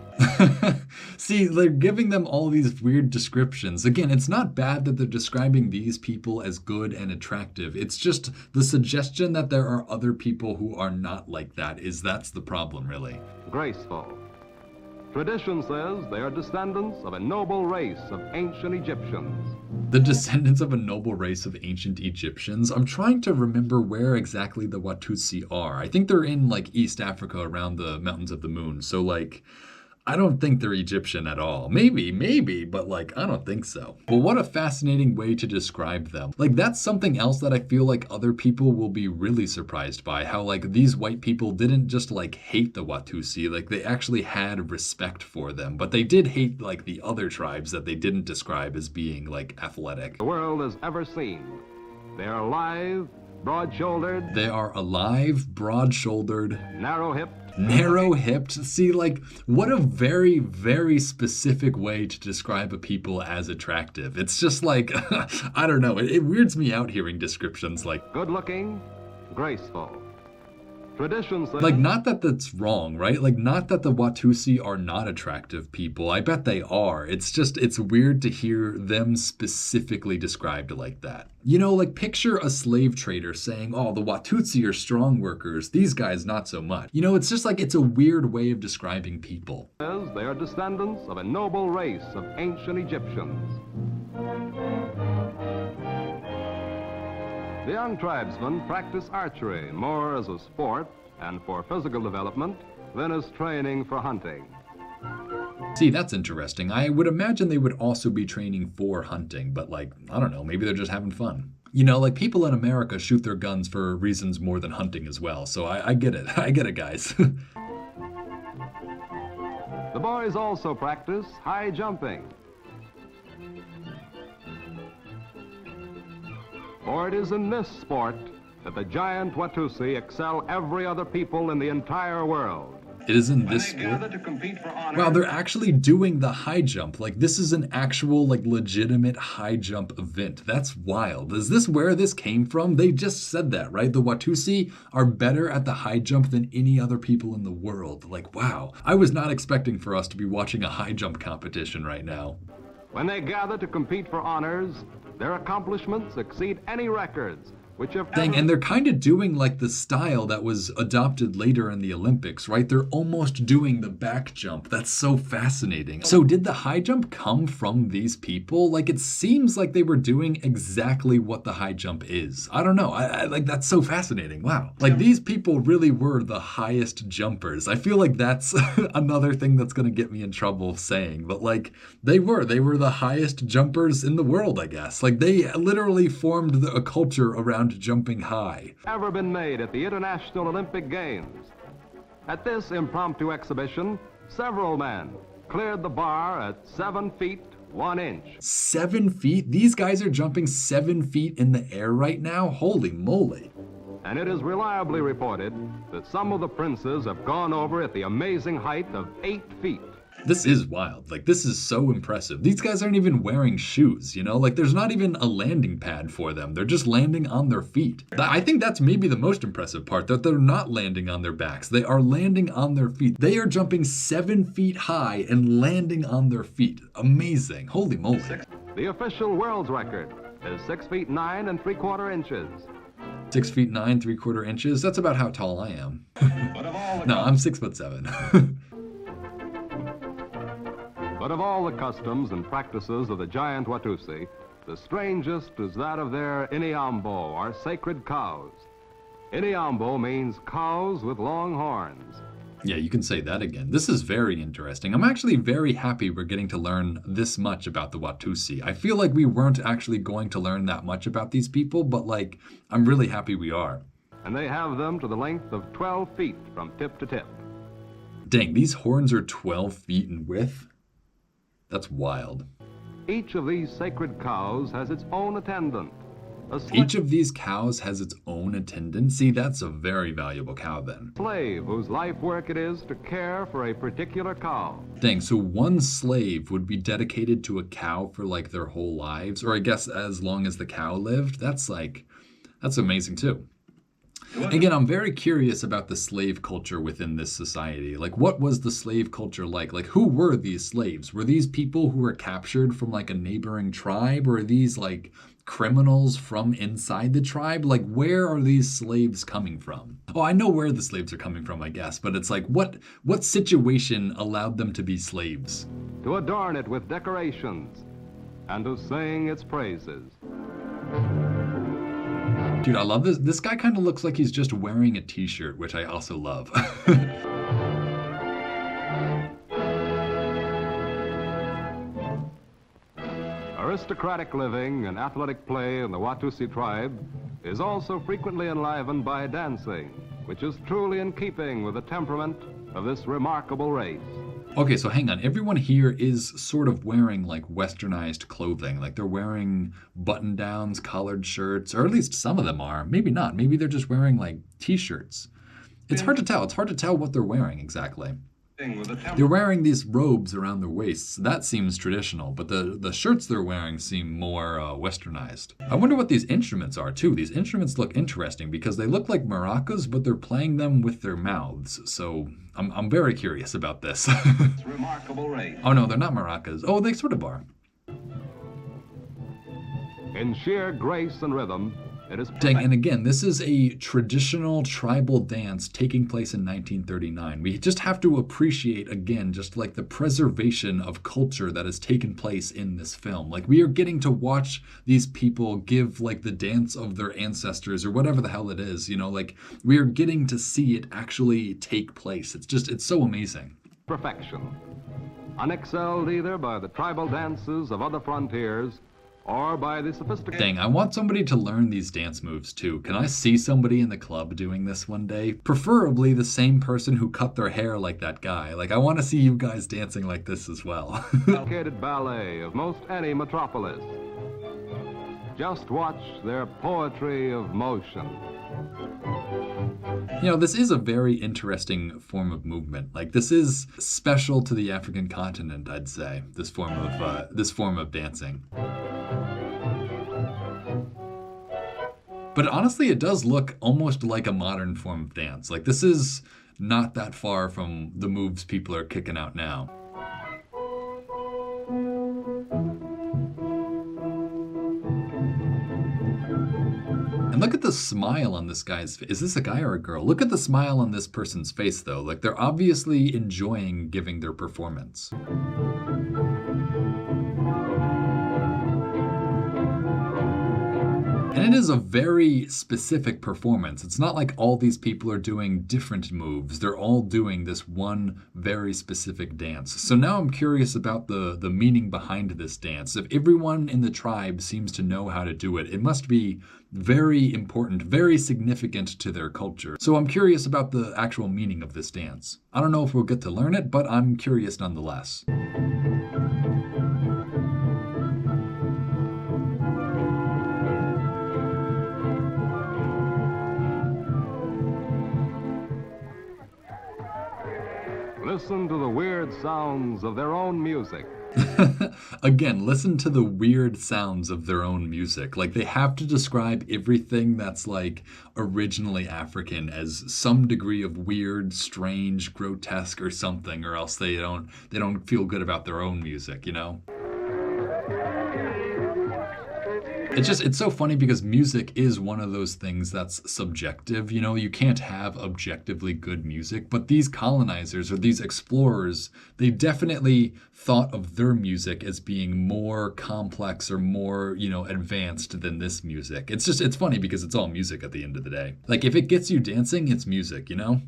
See, they're giving them all these weird descriptions. Again, it's not bad that they're describing these people as good and attractive. It's just the suggestion that there are other people who are not like that that's the problem, really.
Graceful. Tradition says they are descendants of a noble race of ancient Egyptians.
The descendants of a noble race of ancient Egyptians? I'm trying to remember where exactly the Watusi are. I think they're in like East Africa around the Mountains of the Moon. So like, I don't think they're Egyptian at all. Maybe, but like, I don't think so. But what a fascinating way to describe them. Like, that's something else that I feel like other people will be really surprised by. How like these white people didn't just like hate the Watusi, like they actually had respect for them. But they did hate like the other tribes that they didn't describe as being like athletic.
The world has ever seen. They are lithe, broad-shouldered.
They are alive, broad-shouldered,
narrow-hipped,
Narrow-hipped? See, like, what a very, very specific way to describe a people as attractive. It's just like, I don't know, it weirds me out hearing descriptions like,
Good looking, graceful. Tradition says.
like, not that that's wrong, right? Like, not that the Watusi are not attractive people. I bet they are. It's just, it's weird to hear them specifically described like that. You know, like, picture a slave trader saying, oh, the Watusi are strong workers, these guys not so much. You know, it's just like, it's a weird way of describing people.
They are descendants of a noble race of ancient Egyptians. The young tribesmen practice archery more as a sport and for physical development than as training for hunting.
See, that's interesting. I would imagine they would also be training for hunting, but like, I don't know, maybe they're just having fun. You know, like people in America shoot their guns for reasons more than hunting as well, so I get it. I get it, guys.
The boys also practice high jumping. For it is in this sport that the giant Watusi excel every other people in the entire world.
It is in this sport? Wow, they're actually doing the high jump. Like, this is an actual, like, legitimate high jump event. That's wild. Is this where this came from? They just said that, right? The Watusi are better at the high jump than any other people in the world. Like, wow. I was not expecting for us to be watching a high jump competition right now.
When they gather to compete for honors, their accomplishments exceed any records which have
Dang, and they're kind of doing like the style that was adopted later in the Olympics, right? They're almost doing the back jump. That's so fascinating. So did the high jump come from these people? Like, it seems like they were doing exactly what the high jump is. I don't know. I like, that's so fascinating. Wow. Like, these people really were the highest jumpers. I feel like that's another thing that's going to get me in trouble saying, but like, they were the highest jumpers in the world, I guess. Like, they literally formed a culture around jumping high.
Ever been made at the International Olympic Games. At this impromptu exhibition, several men cleared the bar at 7 feet 1 inch.
7 feet? These guys are jumping 7 feet in the air right now? Holy moly.
And it is reliably reported that some of the princes have gone over at the amazing height of 8 feet.
This is wild. Like, this is so impressive. These guys aren't even wearing shoes, you know? Like, there's not even a landing pad for them. They're just landing on their feet. I think that's maybe the most impressive part, that they're not landing on their backs. They are landing on their feet. They are jumping 7 feet high and landing on their feet. Amazing. Holy moly.
The official world's record is 6 feet 9 3/4 inches.
6 feet 9 3/4 inches? That's about how tall I am. No, I'm 6'7".
But of all the customs and practices of the giant Watusi, the strangest is that of their Iniambo, or sacred cows. Iniambo means cows with long horns.
Yeah, you can say that again. This is very interesting. I'm actually very happy we're getting to learn this much about the Watusi. I feel like we weren't actually going to learn that much about these people, but like, I'm really happy we are.
And they have them to the length of 12 feet from tip to tip.
Dang, these horns are 12 feet in width? That's wild.
Each of these sacred cows has its own attendant.
Each of these cows has its own attendant? See, that's a very valuable cow then.
Slave whose life work it is to care for a particular cow.
Dang, so one slave would be dedicated to a cow for like their whole lives, or I guess as long as the cow lived? That's amazing too. Again, I'm very curious about the slave culture within this society. Like, what was the slave culture like? Like, who were these slaves? Were these people who were captured from like a neighboring tribe? Or are these like criminals from inside the tribe? Like, where are these slaves coming from? Oh, I know where the slaves are coming from, I guess, but it's like, what situation allowed them to be slaves?
To adorn it with decorations and to sing its praises.
Dude, I love this. This guy kind of looks like he's just wearing a t-shirt, which I also love.
Aristocratic living and athletic play in the Watusi tribe is also frequently enlivened by dancing, which is truly in keeping with the temperament of this remarkable race.
Okay, so hang on. Everyone here is sort of wearing like westernized clothing. Like they're wearing button-downs, collared shirts, or at least some of them are. Maybe not. Maybe they're just wearing like t-shirts. It's hard to tell. It's hard to tell what they're wearing exactly. They're wearing these robes around their waists. That seems traditional, but the shirts they're wearing seem more westernized. I wonder what these instruments are, too. These instruments look interesting because they look like maracas, but they're playing them with their mouths. So I'm very curious about this.
Remarkable range.
Oh, no, they're not maracas. Oh, they sort of are.
In sheer grace and rhythm, it is
Dang, and again, this is a traditional tribal dance taking place in 1939. We just have to appreciate, again, just like the preservation of culture that has taken place in this film. Like, we are getting to watch these people give, like, the dance of their ancestors or whatever the hell it is, you know? Like, we are getting to see it actually take place. It's so amazing.
perfection, unexcelled either by the tribal dances of other frontiers or by the sophisticated...
Dang, I want somebody to learn these dance moves too. Can I see somebody in the club doing this one day? Preferably the same person who cut their hair like that guy. Like, I want to see you guys dancing like this as well.
...complicated ballet of most any metropolis. Just watch their poetry of motion.
You know, this is a very interesting form of movement. Like, this is special to the African continent, I'd say, this form of dancing. But honestly, it does look almost like a modern form of dance. Like, this is not that far from the moves people are kicking out now. And look at the smile on this guy's face. Is this a guy or a girl? Look at the smile on this person's face, though. Like, they're obviously enjoying giving their performance. And it is a very specific performance. It's not like all these people are doing different moves. They're all doing this one very specific dance. So now I'm curious about the meaning behind this dance. If everyone in the tribe seems to know how to do it, it must be very important, very significant to their culture. So I'm curious about the actual meaning of this dance. I don't know if we'll get to learn it, but I'm curious nonetheless.
Listen to the weird sounds of their own music.
Again, listen to the weird sounds of their own music. Like, they have to describe everything that's like originally African as some degree of weird, strange, grotesque or something, or else they don't feel good about their own music, you know? It's so funny because music is one of those things that's subjective. You know, you can't have objectively good music, but these colonizers or these explorers, they definitely thought of their music as being more complex or more, you know, advanced than this music. It's funny because it's all music at the end of the day. Like, if it gets you dancing, it's music, you know?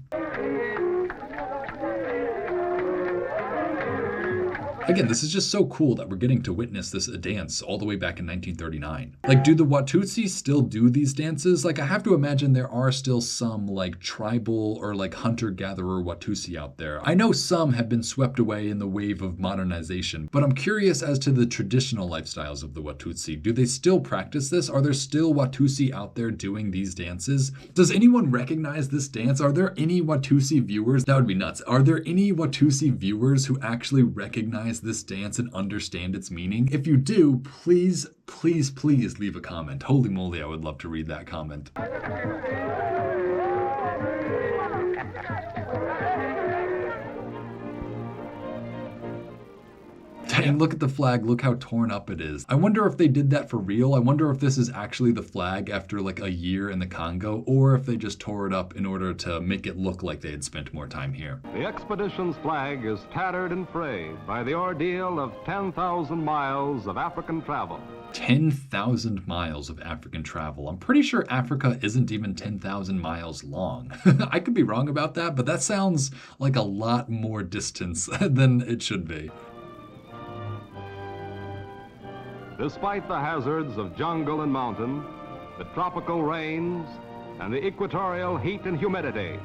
Again, this is just so cool that we're getting to witness this dance all the way back in 1939. Like, do the Watutsi still do these dances? Like, I have to imagine there are still some, like, tribal or, like, hunter-gatherer Watutsi out there. I know some have been swept away in the wave of modernization, but I'm curious as to the traditional lifestyles of the Watutsi. Do they still practice this? Are there still Watutsi out there doing these dances? Does anyone recognize this dance? Are there any Watutsi viewers? That would be nuts. Are there any Watutsi viewers who actually recognize this dance and understand its meaning? If you do, please leave a comment. Holy moly, I would love to read that comment. Dang, look at the flag. Look how torn up it is. I wonder if they did that for real. I wonder if this is actually the flag after like a year in the Congo, or if they just tore it up in order to make it look like they had spent more time here.
The expedition's flag is tattered and frayed by the ordeal of 10,000 miles of African travel.
10,000 miles of African travel. I'm pretty sure Africa isn't even 10,000 miles long. I could be wrong about that, but that sounds like a lot more distance than it should be.
Despite the hazards of jungle and mountain, the tropical rains, and the equatorial heat and humidity,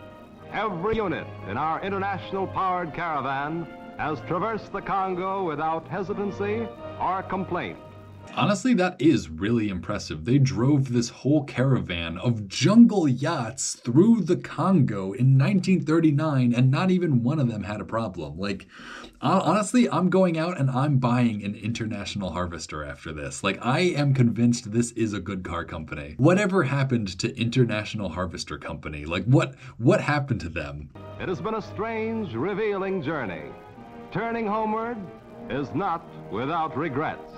every unit in our international powered caravan has traversed the Congo without hesitancy or complaint.
Honestly, that is really impressive. They drove this whole caravan of jungle yachts through the Congo in 1939, and not even one of them had a problem. Like, honestly, I'm going out and I'm buying an International Harvester after this. Like, I am convinced this is a good car company. Whatever happened to International Harvester Company? Like, what happened to them?
It has been a strange, revealing journey. Turning homeward is not without regrets.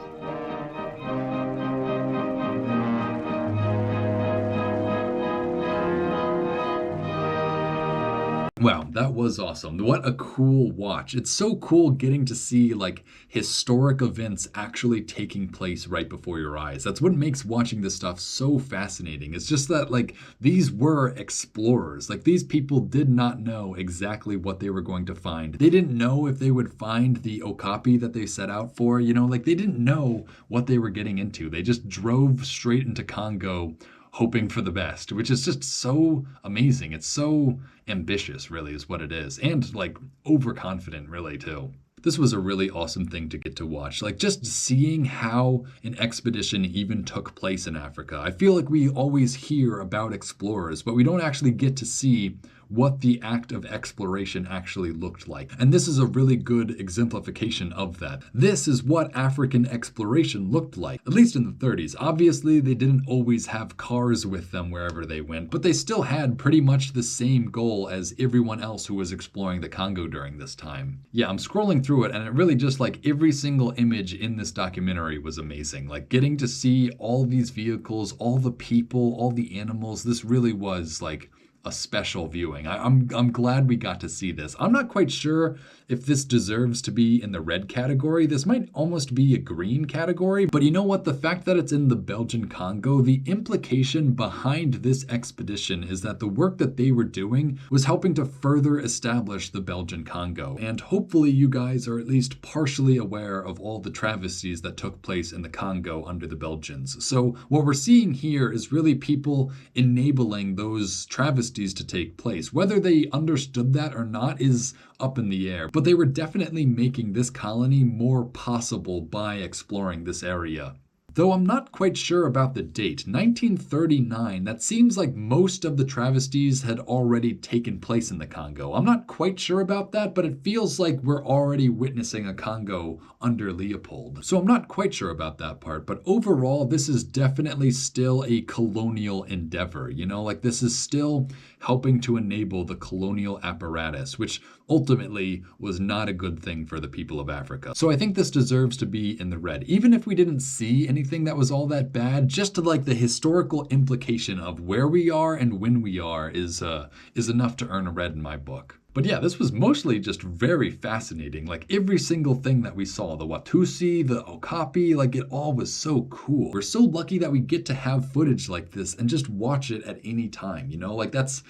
Wow, that was awesome. What a cool watch. It's so cool getting to see like historic events actually taking place right before your eyes. That's what makes watching this stuff so fascinating. It's just that like these were explorers. Like these people did not know exactly what they were going to find. They didn't know if they would find the okapi that they set out for, like they didn't know what they were getting into. They just drove straight into Congo hoping for the best, which is just so amazing. It's so ambitious, really, is what it is. And like overconfident, really, too. This was a really awesome thing to get to watch. Like just seeing how an expedition even took place in Africa. I feel like we always hear about explorers, but we don't actually get to see what the act of exploration actually looked like. And this is a really good exemplification of that. This is what African exploration looked like, at least in the 30s. Obviously, they didn't always have cars with them wherever they went, but they still had pretty much the same goal as everyone else who was exploring the Congo during this time. Yeah, I'm scrolling through it, and it really just like every single image in this documentary was amazing. Like getting to see all these vehicles, all the people, all the animals, this really was like a special viewing. I'm glad we got to see this. I'm not quite sure if this deserves to be in the red category. This might almost be a green category, but you know what? The fact that it's in the Belgian Congo, the implication behind this expedition is that the work that they were doing was helping to further establish the Belgian Congo. And hopefully you guys are at least partially aware of all the travesties that took place in the Congo under the Belgians. So what we're seeing here is really people enabling those travesties to take place. Whether they understood that or not is up in the air, but they were definitely making this colony more possible by exploring this area. Though I'm not quite sure about the date, 1939, that seems like most of the travesties had already taken place in the Congo. I'm not quite sure about that, but it feels like we're already witnessing a Congo under Leopold. So I'm not quite sure about that part, but overall, this is definitely still a colonial endeavor, like this is still helping to enable the colonial apparatus, which ultimately was not a good thing for the people of Africa. So I think this deserves to be in the red. Even if we didn't see anything that was all that bad, just to like the historical implication of where we are and when we are is enough to earn a red in my book. But yeah, this was mostly just very fascinating. Like every single thing that we saw, the Watusi, the Okapi, like it all was so cool. We're so lucky that we get to have footage like this and just watch it at any time, Like that's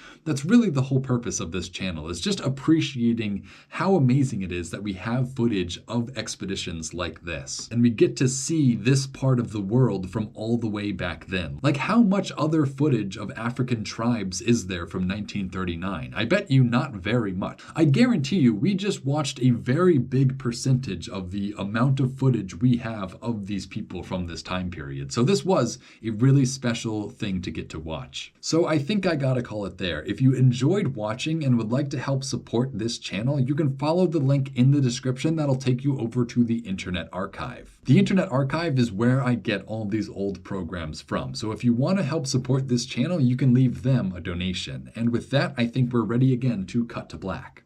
really the whole purpose of this channel, is just appreciating how amazing it is that we have footage of expeditions like this. And we get to see this part of the world from all the way back then. Like how much other footage of African tribes is there from 1939? I bet you not very much. I guarantee you we just watched a very big percentage of the amount of footage we have of these people from this time period. So this was a really special thing to get to watch. So I think I gotta call it there. If you enjoyed watching and would like to help support this channel, you can follow the link in the description that'll take you over to the Internet Archive. The Internet Archive is where I get all these old programs from. So if you want to help support this channel, you can leave them a donation. And with that, I think we're ready again to cut to black.